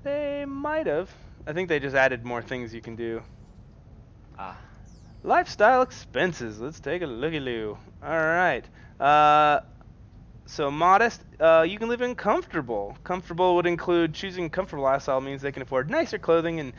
They might have. I think they just added more things you can do. Ah. Lifestyle expenses. Let's take a looky-loo. All right. So modest. You can live in comfortable. Comfortable would include choosing comfortable lifestyle means they can afford nicer clothing and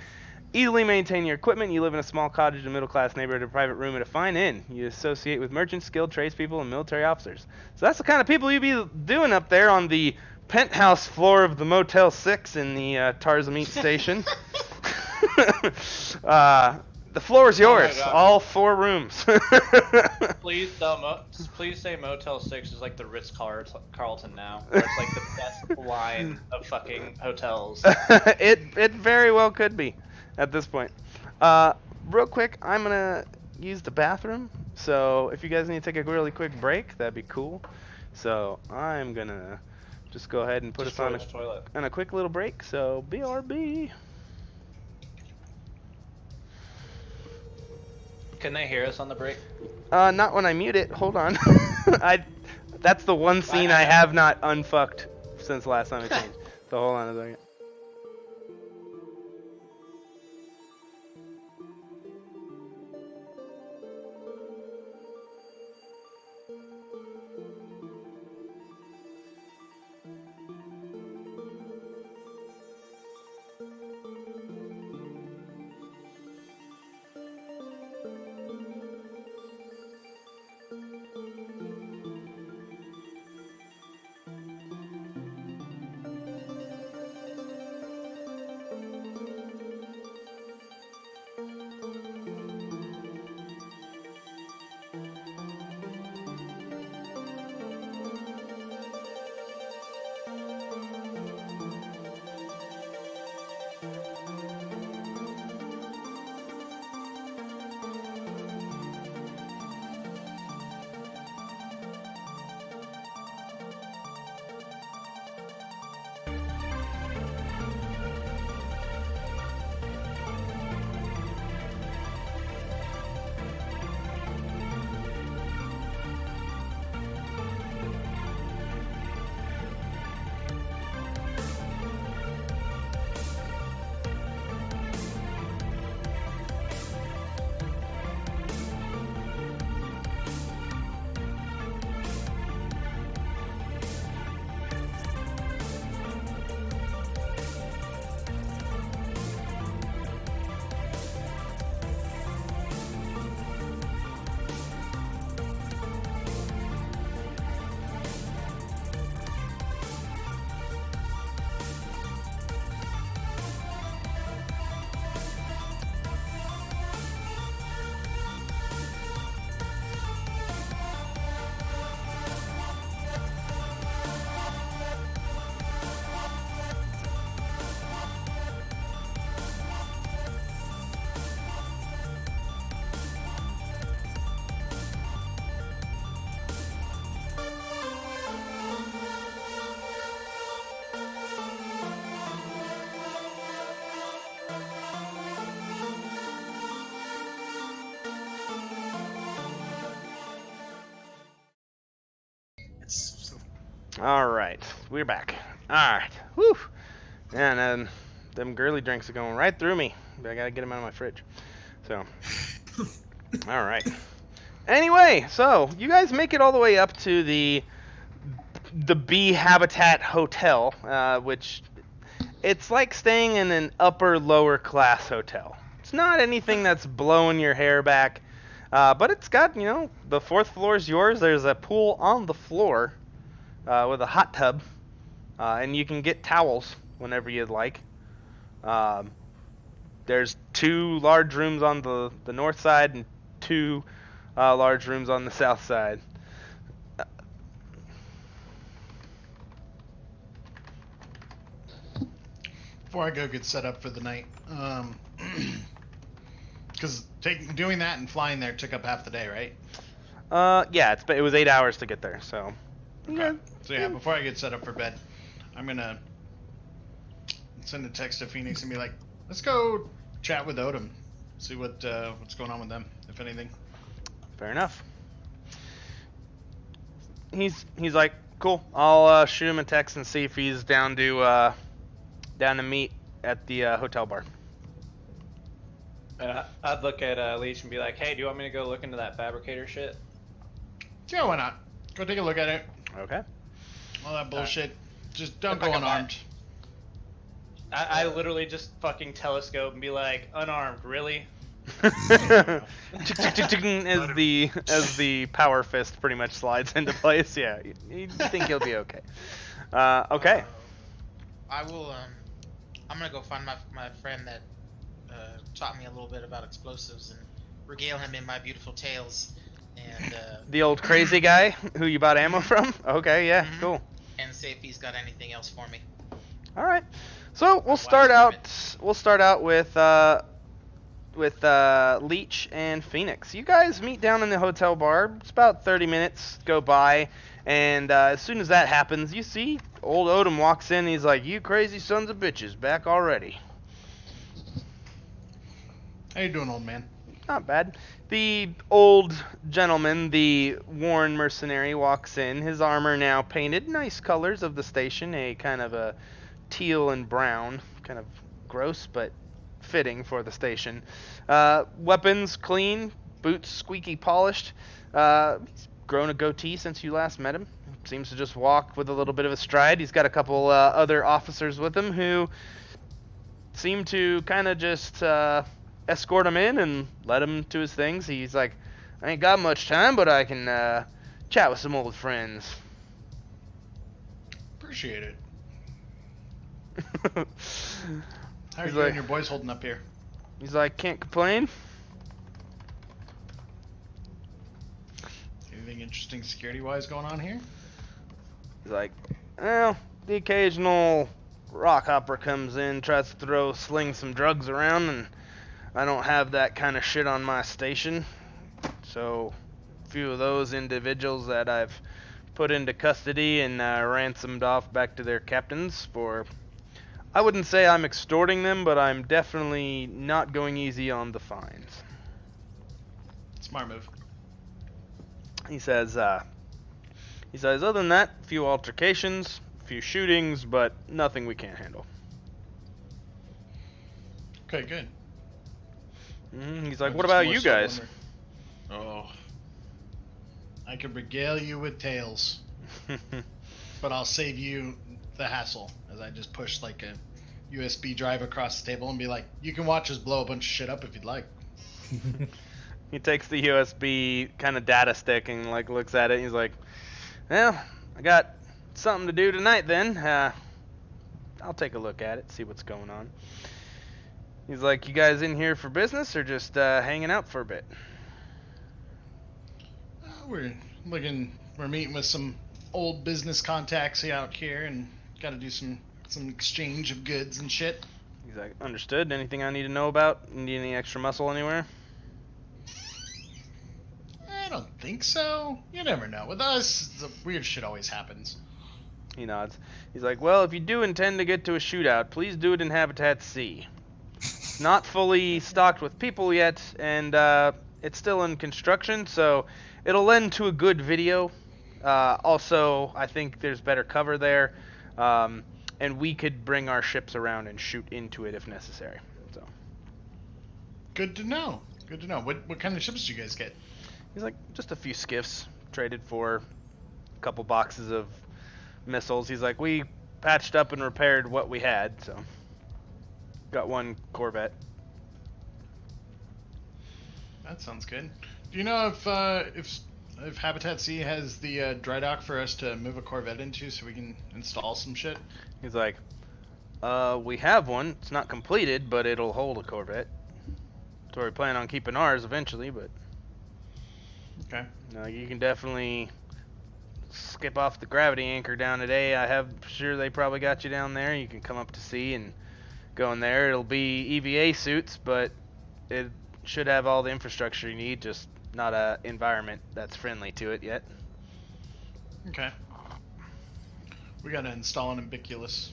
easily maintain your equipment. You live in a small cottage in a middle-class neighborhood, a private room, and a fine inn. You associate with merchants, skilled tradespeople, and military officers. So that's the kind of people you'd be doing up there on the penthouse floor of the Motel 6 in the Tarzan Station. The floor is yours. God. All 4 rooms. Please say Motel 6 is like the Ritz-Carlton now. Where it's like the best line of fucking hotels. It very well could be at this point. Real quick, I'm going to use the bathroom. So if you guys need to take a really quick break, that'd be cool. So I'm going to just go ahead and put us on a quick little break. So BRB. Can they hear us on the break? Not when I mute it. Hold on. That's the one scene I have not unfucked since last time I changed. So hold on a second. All right, we're back. All right, whew. And them girly drinks are going right through me. But I gotta get them out of my fridge. So, all right. Anyway, so you guys make it all the way up to the bee habitat hotel, which it's like staying in an upper lower class hotel. It's not anything that's blowing your hair back, but it's got, you know, the 4th floor is yours. There's a pool on the floor with a hot tub, and you can get towels whenever you'd like. There's 2 large rooms on the north side and 2 large rooms on the south side. before I go get set up for the night, because doing that and flying there took up half the day, right? Yeah, it was 8 hours to get there, so. Okay. So yeah, before I get set up for bed, I'm gonna send a text to Phoenix and be like, let's go chat with Odom, see what's going on with them, if anything. Fair enough. He's like, cool. I'll shoot him a text and see if he's down to meet at the hotel bar. And I'd look at Leech and be like, hey, do you want me to go look into that fabricator shit? Yeah, why not? Go take a look at it. Okay. All that bullshit. Just don't If go I come unarmed. I literally just fucking telescope and be like, unarmed, really? as the power fist pretty much slides into place. Yeah, you think he'll be okay. Okay. I will. I'm gonna go find my friend that taught me a little bit about explosives and regale him in my beautiful tales. And The old crazy guy who you bought ammo from? Okay, yeah, cool. And see if he's got anything else for me. All right. So we'll start out with Leech and Phoenix. You guys meet down in the hotel bar. It's about 30 minutes go by, and as soon as that happens, you see old Odom walks in. He's like, "You crazy sons of bitches, back already." How you doing, old man? Not bad. The old gentleman, the worn mercenary, walks in. His armor now painted nice colors of the station, a kind of a teal and brown, kind of gross but fitting for the station. Weapons clean, boots squeaky polished. He's grown a goatee since you last met him. Seems to just walk with a little bit of a stride. He's got a couple other officers with him who seem to kind of just escort him in and let him to his things. He's like, I ain't got much time, but I can chat with some old friends. Appreciate it. How are He's you like- and your boys holding up here? He's like, can't complain. Anything interesting security-wise going on here? He's like, well, the occasional rock hopper comes in, tries to sling some drugs around, and I don't have that kind of shit on my station. So, a few of those individuals that I've put into custody and ransomed off back to their captains for, I wouldn't say I'm extorting them, but I'm definitely not going easy on the fines. Smart move. He says, other than that, a few altercations, a few shootings, but nothing we can't handle. Okay, good. He's like, I'm what just about more you so guys? wondering- Oh. I could regale you with tales, but I'll save you the hassle, as I just push like a USB drive across the table and be like, you can watch us blow a bunch of shit up if you'd like. He takes the USB kind of data stick and like looks at it. And he's like, well, I got something to do tonight then. I'll take a look at it, see what's going on. He's like, you guys in here for business or just hanging out for a bit? We're meeting with some old business contacts out here and got to do some exchange of goods and shit. He's like, understood. Anything I need to know about? Need any extra muscle anywhere? I don't think so. You never know. With us, the weird shit always happens. He nods. He's like, well, if you do intend to get to a shootout, please do it in Habitat C. It's not fully stocked with people yet, and it's still in construction, so it'll lend to a good video. Also, I think there's better cover there, and we could bring our ships around and shoot into it if necessary. So Good to know. Good to know. What kind of ships did you guys get? he's like, just a few skiffs traded for a couple boxes of missiles. He's like, we patched up and repaired what we had, so got one Corvette. That sounds good. Do you know if Habitat C has the dry dock for us to move a Corvette into so we can install some shit? He's like, we have one. It's not completed, but it'll hold a Corvette. So we plan on keeping ours eventually, but Okay. you can definitely skip off the gravity anchor down today. I'm sure they probably got you down there. You can come up to sea and going there. It'll be EVA suits, but it should have all the infrastructure you need, just not a environment that's friendly to it yet. Okay. We gotta install an umbiculus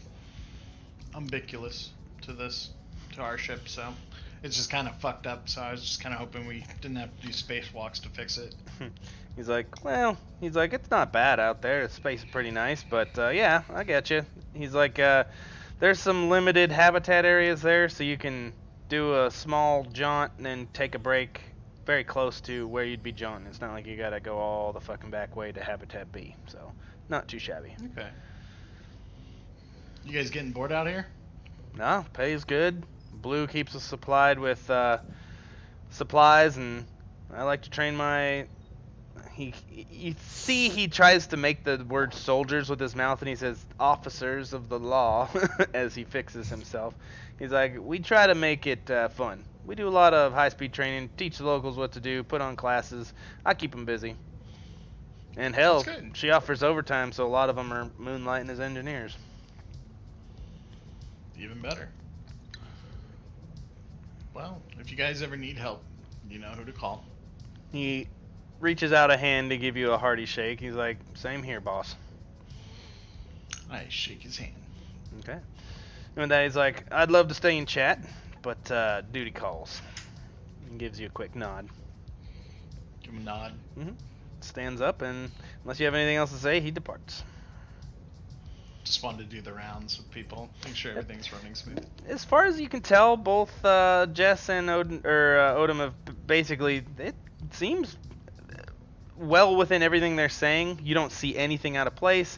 to our ship, so it's just kind of fucked up. So I was just kind of hoping we didn't have to do spacewalks to fix it. He's like, it's not bad out there. The space is pretty nice, but yeah, I get you. He's like, there's some limited habitat areas there, so you can do a small jaunt and then take a break very close to where you'd be jaunting. It's not like you gotta go all the fucking back way to Habitat B, so not too shabby. Okay. You guys getting bored out here? No, pay's good. Blue keeps us supplied with supplies, and I like to train my... He tries to make the word soldiers with his mouth, and he says officers of the law as he fixes himself. He's like, we try to make it fun. We do a lot of high-speed training, teach the locals what to do, put on classes. I keep them busy. And hell, That's good. she offers overtime, so a lot of them are moonlighting as engineers. Even better. Well, if you guys ever need help, you know who to call. He reaches out a hand to give you a hearty shake. He's like, same here, boss. I shake his hand. Okay. And then he's like, I'd love to stay and chat, but duty calls. He gives you a quick nod. Give him a nod. Stands up, and unless you have anything else to say, he departs. Just wanted to do the rounds with people, make sure everything's running smooth. As far as you can tell, both Jess and Odom have basically, it seems well within everything they're saying. You don't see anything out of place.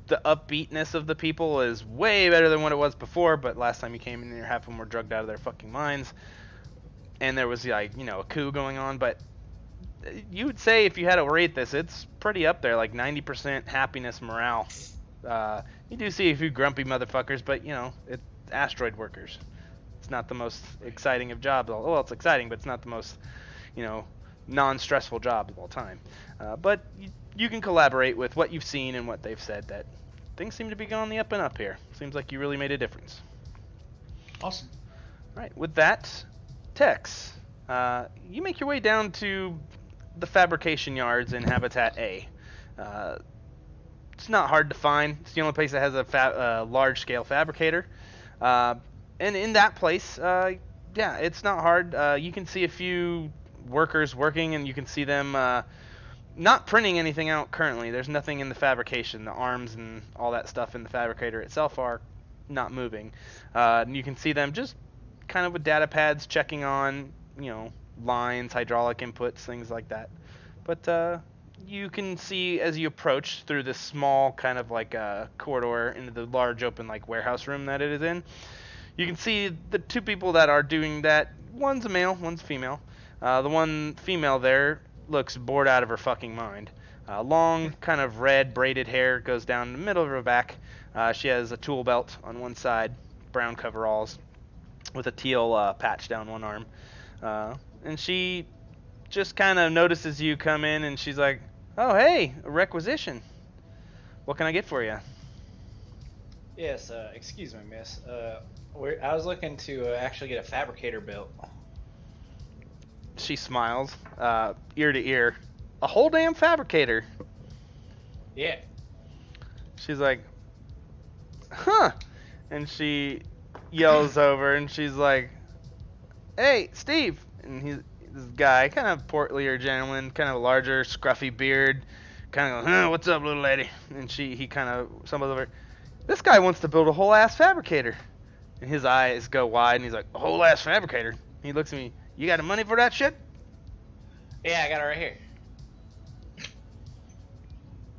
The upbeatness of the people is way better than what it was before, but last time you came in there, half of them were drugged out of their fucking minds. And there was, like, a coup going on, but you would say if you had to rate this, it's pretty up there, like 90% happiness, morale. You do see a few grumpy motherfuckers, but, it's asteroid workers. It's not the most exciting of jobs. Well, it's exciting, but it's not the most, non-stressful job of all time. But you can collaborate with what you've seen and what they've said, that things seem to be going the up and up here. Seems like you really made a difference. Awesome. All right, with that, Tex, you make your way down to the fabrication yards in Habitat A. It's not hard to find. It's the only place that has a large-scale fabricator. And in that place, it's not hard. You can see a few workers working, and you can see them not printing anything out currently. There's nothing in the fabrication. The arms and all that stuff in the fabricator itself are not moving. And you can see them just kind of with data pads checking on, lines, hydraulic inputs, things like that. But you can see as you approach through this small kind of like corridor into the large open like warehouse room that it is in, you can see the two people that are doing that. One's a male, one's a female. The one female there looks bored out of her fucking mind. Long kind of red braided hair goes down the middle of her back. She has a tool belt on one side, brown coveralls with a teal patch down one arm. And she just kind of notices you come in, and she's like, oh, hey, a requisition. What can I get for you? Yes, excuse me, miss. I was looking to actually get a fabricator built. She smiles, ear to ear. A whole damn fabricator. Yeah. She's like, huh. And she yells over, and she's like, hey, Steve. And he's this guy, kind of portlier gentleman, kind of larger, scruffy beard, kind of goes, huh, what's up, little lady? And he kind of stumbles over, this guy wants to build a whole ass fabricator. And his eyes go wide, and he's like, a whole ass fabricator? And he looks at me, you got the money for that shit? Yeah, I got it right here.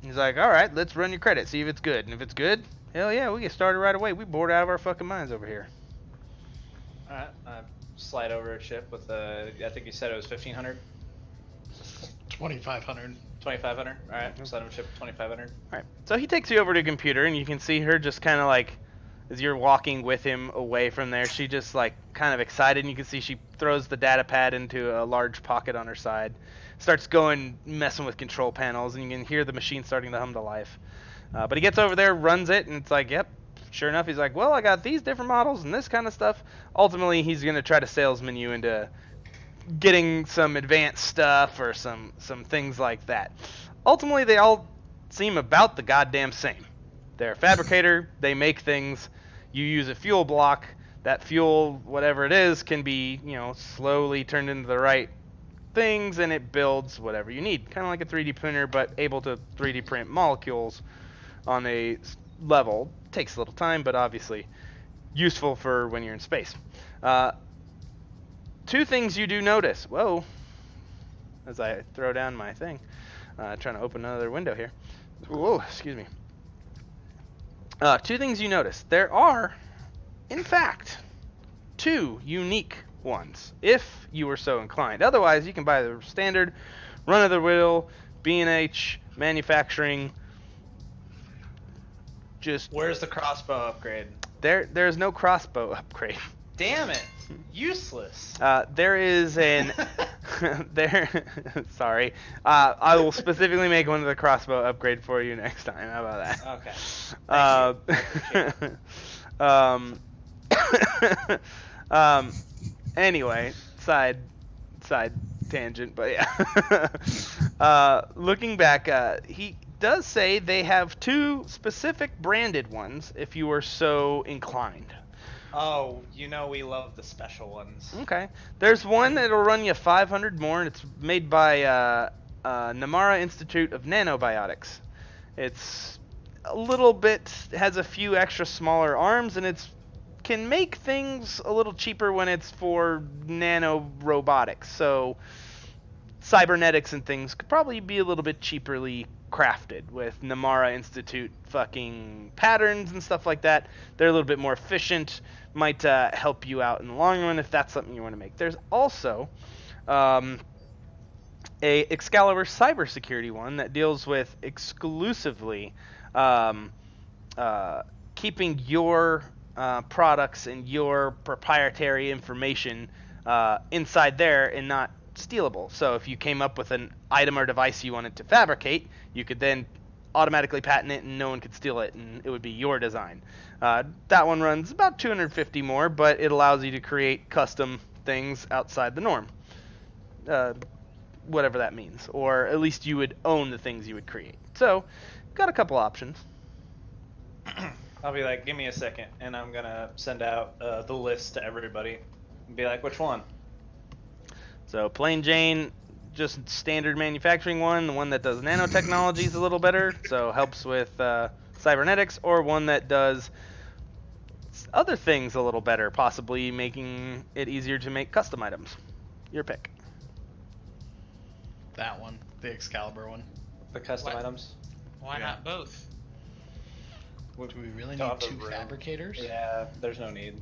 He's like, all right, let's run your credit, see if it's good. And if it's good, hell yeah, we get started right away. We bored out of our fucking minds over here. Alright, slide over a chip with I think you said it was 1500? 2,500. 2500? Alright, slide him a chip 2500. Alright, so he takes you over to a computer, and you can see her just kind of like, as you're walking with him away from there, she just like kind of excited, and you can see she throws the data pad into a large pocket on her side, starts going, messing with control panels, and you can hear the machine starting to hum to life. But he gets over there, runs it, and it's like, yep, sure enough, he's like, well, I got these different models and this kind of stuff. Ultimately, he's going to try to salesman you into getting some advanced stuff or some things like that. Ultimately, they all seem about the goddamn same. They're a fabricator. They make things. You use a fuel block. That fuel, whatever it is, can be, slowly turned into the right things, and it builds whatever you need. Kind of like a 3D printer, but able to 3D print molecules on a level. Takes a little time, but obviously useful for when you're in space. Two things you do notice. Whoa. As I throw down my thing. Trying to open another window here. Whoa, excuse me. Two things you notice. There are, in fact, two unique ones, if you were so inclined. Otherwise, you can buy the standard run-of-the-mill B&H manufacturing. Just Where's the crossbow upgrade? there's no crossbow upgrade. Damn it! Useless. There is an sorry. I will specifically make one of the crossbow upgrade for you next time. How about Okay. Anyway, side tangent, but yeah. Looking back, he does say they have two specific branded ones if you were so inclined. Oh, we love the special ones. Okay. There's one that'll run you 500 more, and it's made by Namara Institute of Nanobiotics. It's a little bit, has a few extra smaller arms, and it's can make things a little cheaper when it's for nano robotics. So cybernetics and things could probably be a little bit cheaperly crafted with Namara Institute fucking patterns and stuff like that. They're a little bit more efficient, might help you out in the long run if that's something you want to make. There's also a Excalibur cybersecurity one that deals with exclusively keeping your products and your proprietary information inside there and not stealable. So if you came up with an item or device you wanted to fabricate, you could then automatically patent it and no one could steal it, and it would be your design. That one runs about 250 more, but it allows you to create custom things outside the norm. Whatever that means. Or at least you would own the things you would create. So, got a couple options. I'll be like, give me a second, and I'm gonna send out the list to everybody and be like, which one? So plain Jane, just standard manufacturing one. The one that does nanotechnology is a little better, so helps with cybernetics, or one that does other things a little better, possibly making it easier to make custom items. Your pick. That one, the Excalibur one. The custom What? items? Why Yeah. not both? Do we really Don't need have the two room. fabricators? Yeah, there's no need.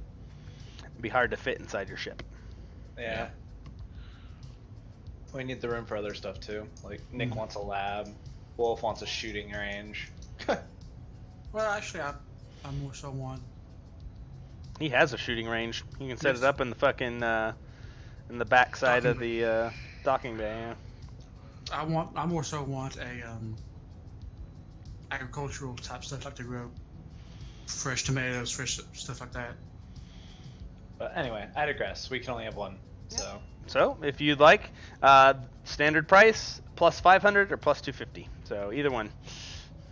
It'd be hard to fit inside your ship. Yeah. We need the room for other stuff too. Like Nick wants a lab, Wolf wants a shooting range. Well, actually, I more so want. He has a shooting range. You can set Yes. it up in the fucking in the back side of the docking bay. Yeah. I more so want a agricultural type stuff, like to grow fresh tomatoes, fresh stuff like that. But anyway, I digress. We can only have one. So So, if you'd like, standard price plus 500 or plus 250. So either one.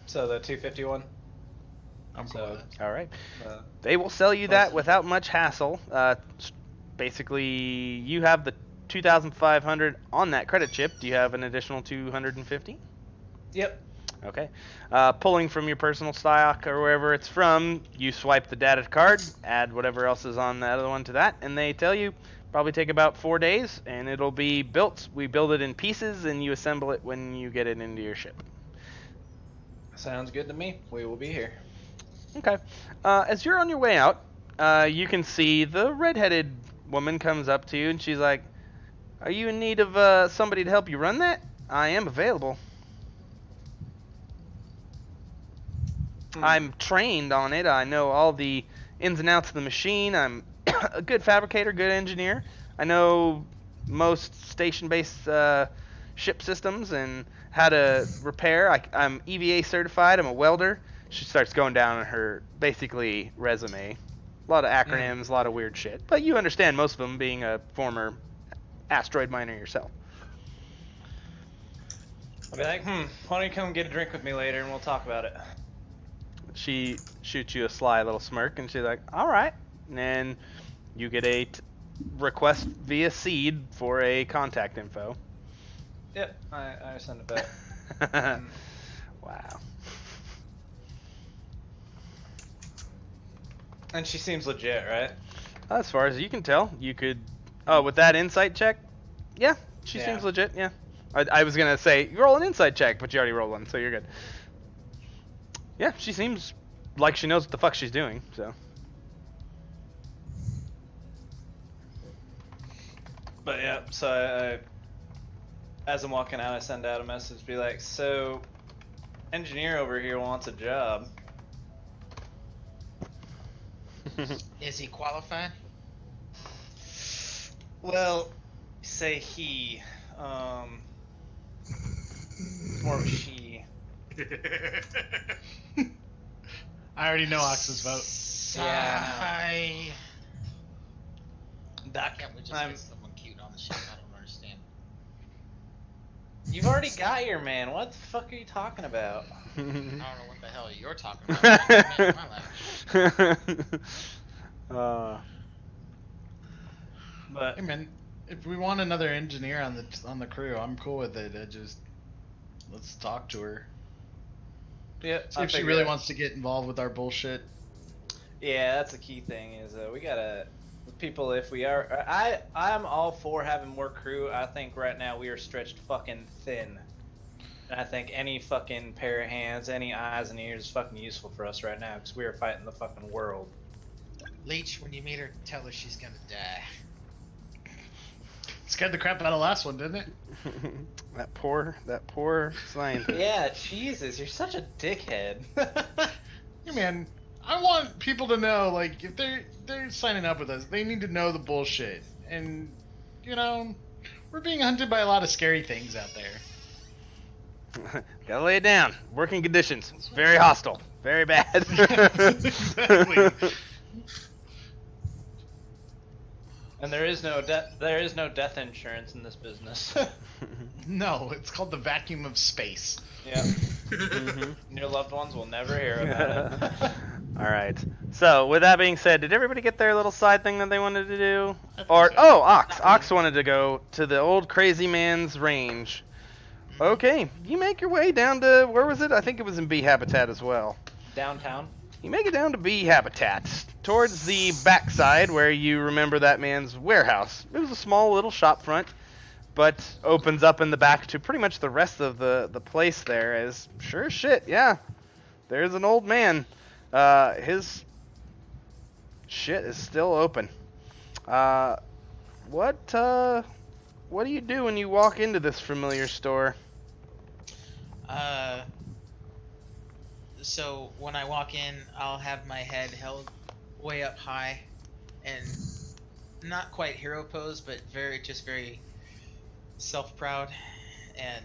the 251. I'm cool So- with that. All right. Uh, They will sell you that without much hassle. Basically, you have the 2,500 on that credit chip. Do you have an additional 250? yep. Okay. Pulling from your personal stock or wherever it's from, you swipe the data card, add whatever else is on the other one to that, and they tell you probably take about 4 days, and it'll be built. We build it in pieces, and you assemble it when you get it into your ship. Sounds good to me. We will be here. Okay. As you're on your way out, you can see the redheaded woman comes up to you, and she's like, "Are you in need of somebody to help you run that? I am available. I'm trained on it. I know all the ins and outs of the machine. I'm a good fabricator, good engineer. I know most station-based ship systems and how to repair. I'm EVA certified. I'm a welder. She starts going down on her basically resume. A lot of acronyms, a lot of weird shit. But you understand most of them, being a former asteroid miner yourself. I'll be like, why don't you come get a drink with me later and we'll talk about it. She shoots you a sly little smirk, and she's like, all right. And then you get a request via seed for a contact info. Yep, I send it back. Wow. And she seems legit, right? As far as you can tell, you could... Oh, with that insight check? Yeah, she Yeah. seems legit, yeah. I was going to say, roll an insight check, but you already rolled one, so you're good. Yeah, she seems like she knows what the fuck she's doing, so... But yeah, so I as I'm walking out, I send out a message, be like, so, engineer over here wants a job. Is he qualified? Well, say he, it's more of a she. I already know Ox's vote. Sigh. Doc, Can't we just I'm- get someone cute on the ship? I don't understand. You've already got your man. What the fuck are you talking about? I don't know what the hell you're talking about. I got a man in my life. But Hey man, if we want another engineer on the crew, I'm cool with it. Let's talk to her. yeah, See if she really wants to get involved with our bullshit. Yeah, that's the key thing is we gotta people. If we are, I'm all for having more crew. I think right now we are stretched fucking thin. And I think any fucking pair of hands, any eyes and ears is fucking useful for us right now because we are fighting the fucking world. Leech, when you meet her, tell her she's gonna die. Scared the crap out of the last one, didn't it? that poor scientist. Yeah, Jesus, you're such a dickhead. Hey man, I want people to know, like, if they're signing up with us, they need to know the bullshit. And, you know, we're being hunted by a lot of scary things out there. Gotta lay it down. Working conditions. Very hostile. Very bad. Exactly. And there is no death insurance in this business. No, it's called the vacuum of space. Yeah. Mm-hmm. Your loved ones will never hear about it. All right. So, with that being said, did everybody get their little side thing that they wanted to do? I think Or so. oh, Ox wanted to go to the old crazy man's range. Okay, you make your way down to where was it? I think it was in bee habitat as well. Downtown. You make it down to bee habitat, towards the backside where you remember that man's warehouse. It was a small little shop front, but opens up in the back to pretty much the rest of the place there. As sure as shit, yeah, there's an old man. His shit is still open. What do you do when you walk into this familiar store? So when I walk in, I'll have my head held way up high, and not quite hero pose, but very self-proud, and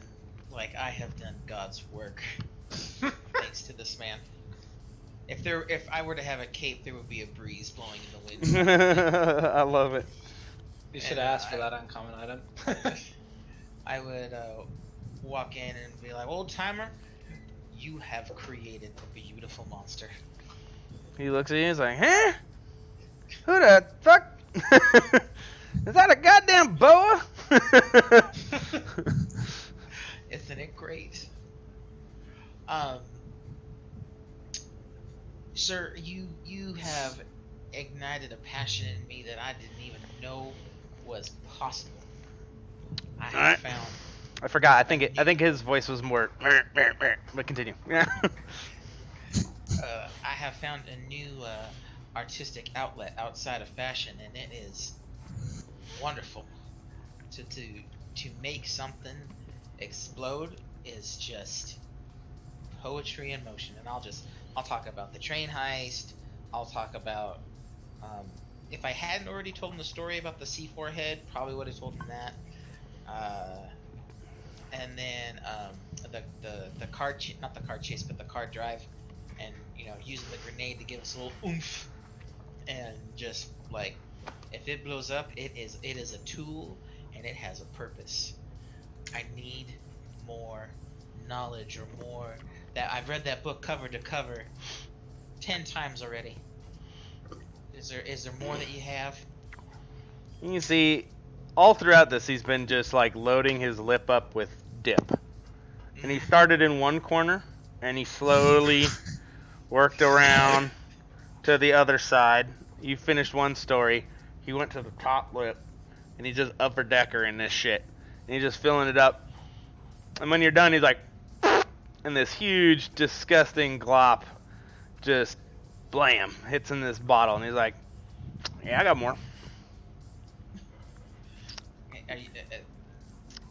like I have done God's work thanks to this man. If I were to have a cape, there would be a breeze blowing in the wind. I love it. You should And, ask for that uncommon item. I would walk in and be like, "Old timer, you have created a beautiful monster." He looks at you and he's like, huh? Who the fuck? Is that a goddamn boa? Isn't it great? Sir, you have ignited a passion in me that I didn't even know was possible. I have Alright. found I forgot. I think his voice was more. But continue. Yeah. I have found a new artistic outlet outside of fashion, and it is wonderful. To make something explode is just poetry in motion. And I'll talk about the train heist. I'll talk about if I hadn't already told him the story about the C4 head, probably would have told him that. And then the card not the card chase, but the card drive, and using the grenade to give us a little oomph, and just like, if it blows up, it is a tool and it has a purpose. I need more knowledge, or more. That I've read that book cover to cover 10 times already. Is there more that you have? You can see all throughout this, he's been just like loading his lip up with dip. And he started in one corner, and he slowly worked around to the other side. You finished one story. He went to the top lip, and he's just upper decker in this shit. And he's just filling it up. And when you're done, he's like, and this huge, disgusting glop just blam hits in this bottle. And he's like, yeah, I got more. Are you,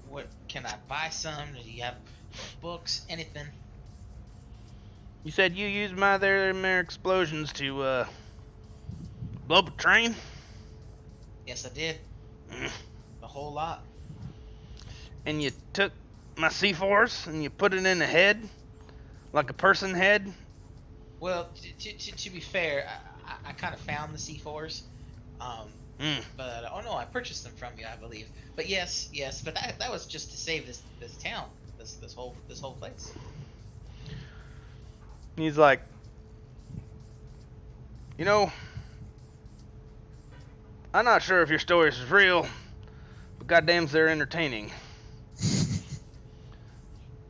what can I buy some? Do you have books? Anything? You said you used their explosions to blow up a train? Yes, I did. A whole lot. And you took my C4s and you put it in a head? Like a person head? Well, to be fair, I kind of found the C4s. But oh no, I purchased them from you, I believe. But yes, but that was just to save this town, this whole place. He's like, I'm not sure if your stories is real, but goddamn, they're entertaining.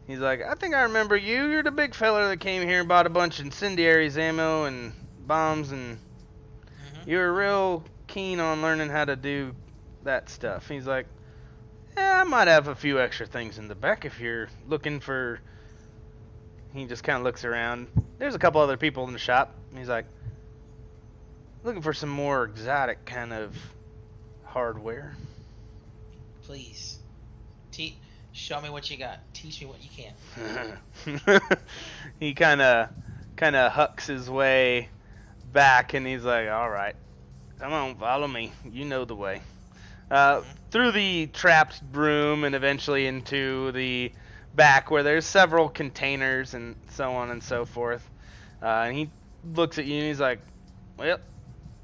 He's like, I think I remember you. You're the big fella that came here and bought a bunch of incendiaries, ammo, and bombs, and you were real keen on learning how to do that stuff. He's like, yeah, I might have a few extra things in the back if you're looking for... He just kind of looks around. There's a couple other people in the shop. He's like, looking for some more exotic kind of hardware. Please, show me what you got. Teach me what you can. He kind of hucks his way back, and he's like, all right, come on, follow me. You know the way. Through the trapped room and eventually into the back where there's several containers and so on and so forth. And he looks at you and he's like, well,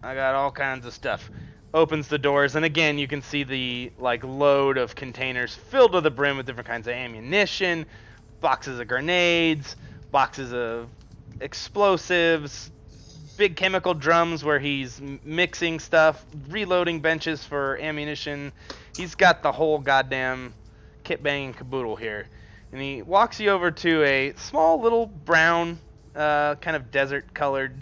I got all kinds of stuff. Opens the doors, and again you can see the load of containers filled to the brim with different kinds of ammunition, boxes of grenades, boxes of explosives, big chemical drums where he's mixing stuff, reloading benches for ammunition. He's got the whole goddamn kit bang and caboodle here. And he walks you over to a small little brown, kind of desert colored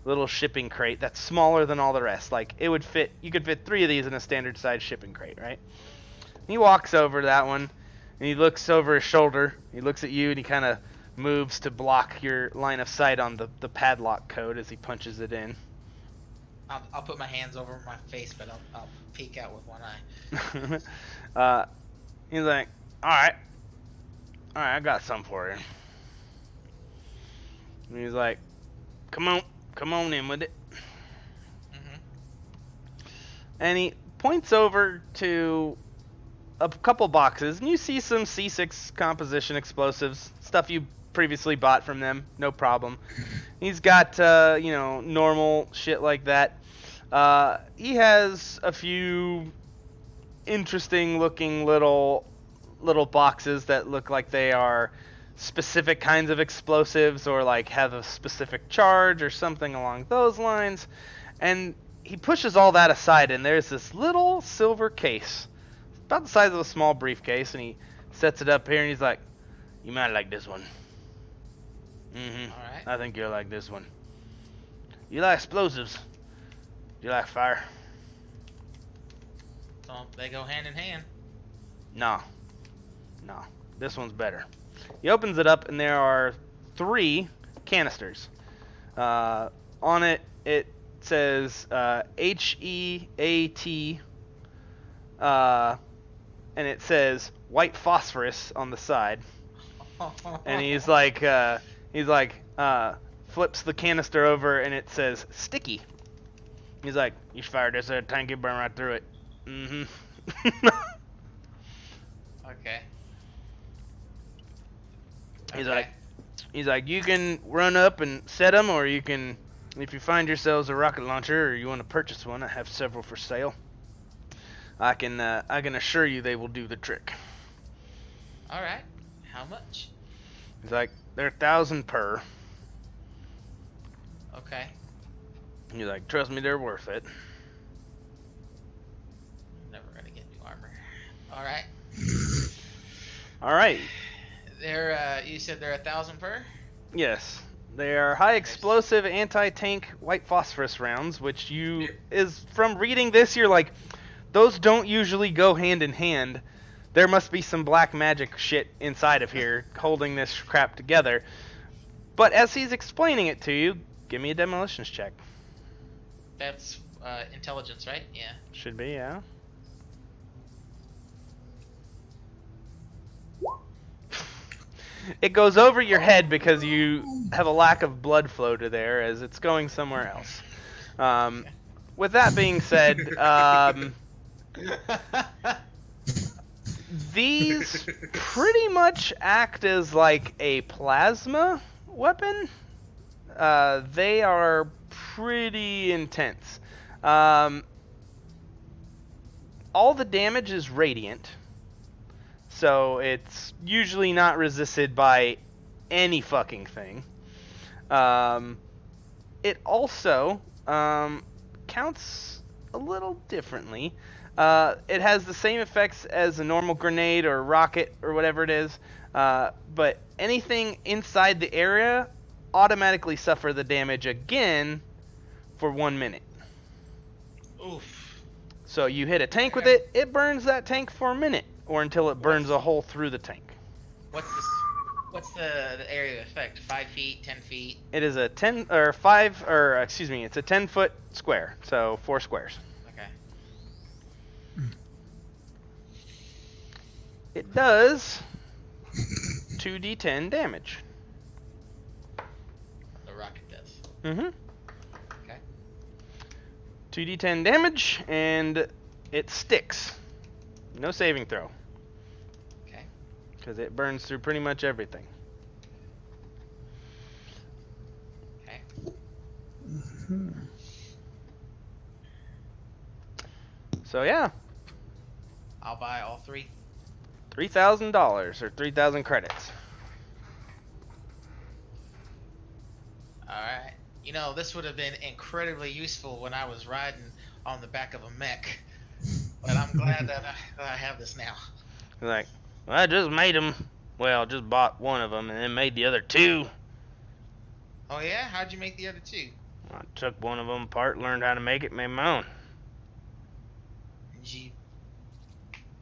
little shipping crate that's smaller than all the rest. You could fit 3 of these in a standard size shipping crate, right? And he walks over to that one, and he looks over his shoulder. He looks at you, and he kind of moves to block your line of sight on the padlock code as he punches it in. I'll put my hands over my face, but I'll peek out with one eye. He's like, all right, I got some for you. And he's like, come on in with it. And he points over to a couple boxes, and you see some C6 composition explosives, stuff you previously bought from them, no problem. He's got, normal shit like that. He has a few interesting looking little boxes that look like they are specific kinds of explosives, or have a specific charge or something along those lines. And he pushes all that aside, and there's this little silver case about the size of a small briefcase, and he sets it up here, and he's like, you might like this one. All right. I think you'll like this one. You like explosives? You like fire? Don't they go hand in hand? No. This one's better. He opens it up, and there are 3 canisters. On it says HEAT, and it says white phosphorus on the side. And he's like, flips the canister over, and it says sticky. He's like, you should fire this at a tank, you burn right through it. Okay. He's like, He's like, you can run up and set them, or you can, if you find yourselves a rocket launcher or you want to purchase one, I have several for sale. I can assure you they will do the trick. All right. How much? He's like, they're 1,000 per. Okay. He's like, trust me, they're worth it. Never gonna get new armor. All right. All right. They're you said they're 1,000 per? Yes, they are high explosive anti-tank white phosphorus rounds, which is from reading this, you're like, those don't usually go hand in hand. There must be some black magic shit inside of here holding this crap together. But as he's explaining it to you, give me a demolitions check. That's intelligence, right? Yeah. Should be, yeah. It goes over your head because you have a lack of blood flow to there as it's going somewhere else. With that being said, these pretty much act as like a plasma weapon. They are pretty intense. All the damage is radiant. So it's usually not resisted by any fucking thing. It also counts a little differently. It has the same effects as a normal grenade or rocket or whatever it is, but anything inside the area automatically suffer the damage again for 1 minute. Oof. So you hit a tank with it, it burns that tank for a minute. Or until it burns a hole through the tank. What's the area of effect? 5 feet, 10 feet? It is a 10 or 10-foot square, so 4 squares. Okay. It does 2d10 damage. The rocket does. Mm-hmm. Okay. 2d10 damage, and it sticks. No saving throw. Okay. Because it burns through pretty much everything. Okay. So yeah. I'll buy all 3. $3,000 or 3,000 credits. Alright. You know, this would have been incredibly useful when I was riding on the back of a mech. But I'm glad that I have this now. Like, well, I just made them. Well, just bought one of them and then made the other 2. Oh yeah? How'd you make the other 2? I took one of them apart, learned how to make it, made my own. Gee.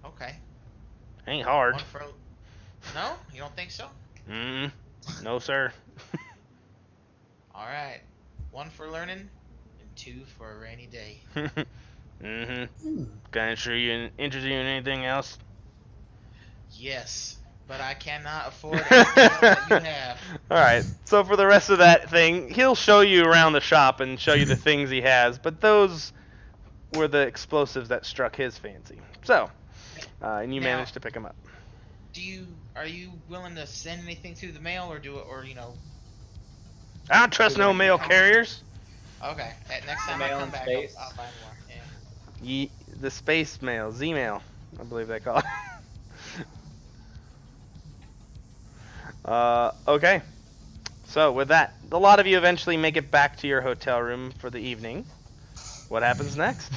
Okay. Ain't hard. One for... No? You don't think so? No, sir. Alright. 1 for learning, and 2 for a rainy day. Can I assure you interested in anything else? Yes, but I cannot afford anything else that you have. Alright, so for the rest of that thing, he'll show you around the shop and show you the things he has, but those were the explosives that struck his fancy. So, and you Now, managed to pick them up. Are you willing to send anything through the mail, or I don't trust no mail carriers. Okay, next time Mail I come in back, space. I'll buy more. Yeah. The space mail, Z-mail, I believe they call it. Okay. So with that, a lot of you eventually make it back to your hotel room for the evening. What happens next?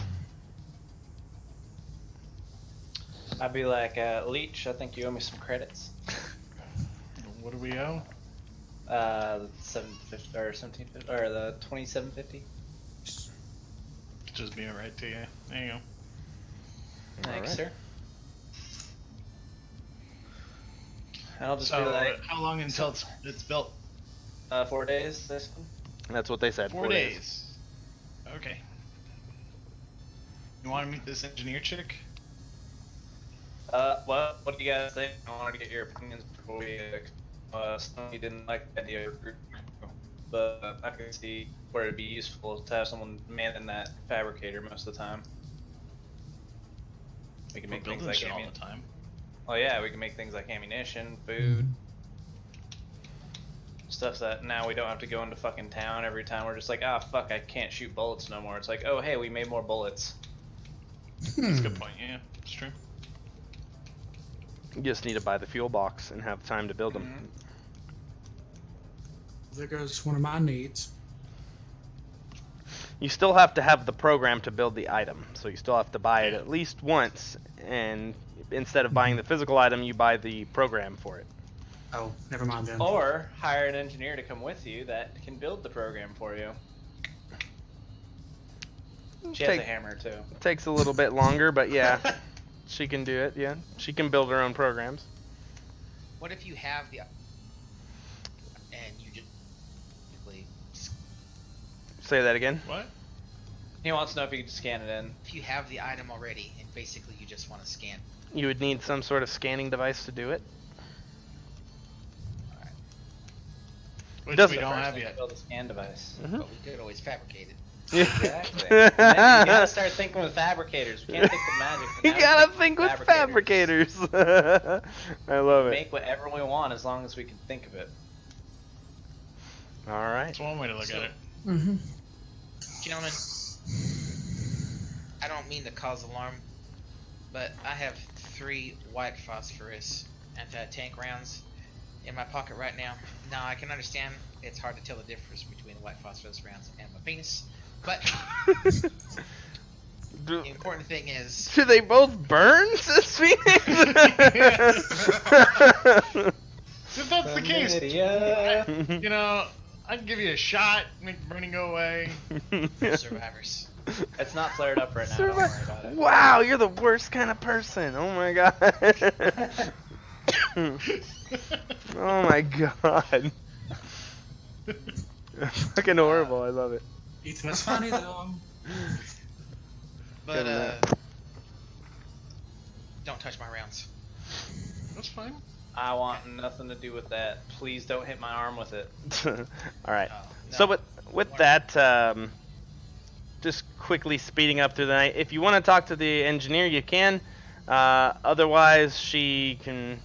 I'd be like, Leech, I think you owe me some credits. What do we owe? The 750 or 1750 or the 2750. Just be alright to you. There you go. Thanks, Alright. sir. And I'll just So, be like, how long until it's built? 4 days. This one. That's what they said. 4 days. Okay. You want to meet this engineer chick? Well, what do you guys think? I want to get your opinions before we. Stoney didn't like the idea of group, but I can see where it'd be useful to have someone manning that fabricator most of the time. We can We're make things building like shit all the time. Oh yeah, we can make things like ammunition, food. Stuff that now we don't have to go into fucking town every time. We're just like, ah, fuck, I can't shoot bullets no more. It's like, oh, hey, we made more bullets. That's a good point. Yeah, it's true. You just need to buy the fuel box and have time to build them. Mhm. There goes one of my needs. You still have to have the program to build the item, so you still have to buy it at least once, and instead of buying the physical item, you buy the program for it. Oh, never mind then. Or hire an engineer to come with you that can build the program for you. She has a hammer too. Takes a little bit longer, but yeah, she can do it. Yeah, she can build her own programs. What if you have the and you just Say that again. What? He wants to know if you can scan it in. if you have the item already and basically you just want to scan? You would need some sort of scanning device to do it. Which Doesn't- we don't First have thing to yet. build a scan device. Mhm. But we could always fabricate it. Exactly. And then you gotta start thinking with fabricators. We can't think with magic. but You now we gotta think with fabricators. I love it. Make whatever we want as long as we can think of it. All right. That's one way to look So- at it. Mm-hmm. Gentlemen, I don't mean to cause alarm, but I have 3 white phosphorus anti-tank rounds in my pocket right now. Now I can understand it's hard to tell the difference between the white phosphorus rounds and my penis, but Do, the important thing is do they both burn, Sis Phoenix? If that's the case, Chlamydia. you know, I can give you a shot, make the burning go away. survivors. It's not flared up right now. Don't worry about it. Wow, you're the worst kind of person. Oh my god. Oh my god. Fucking horrible. I love it. Ethan, it's funny though. But Good don't touch my rounds. That's fine. I want nothing to do with that. Please don't hit my arm with it. All right. Oh, no. So with that, just quickly speeding up through the night. If you want to talk to the engineer, you can. Otherwise, she can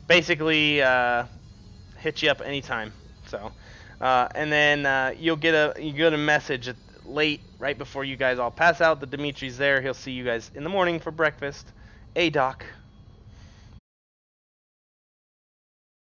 basically hit you up anytime. So, and then you get a message late, right before you guys all pass out, that Dimitri's there. He'll see you guys in the morning for breakfast. Doc.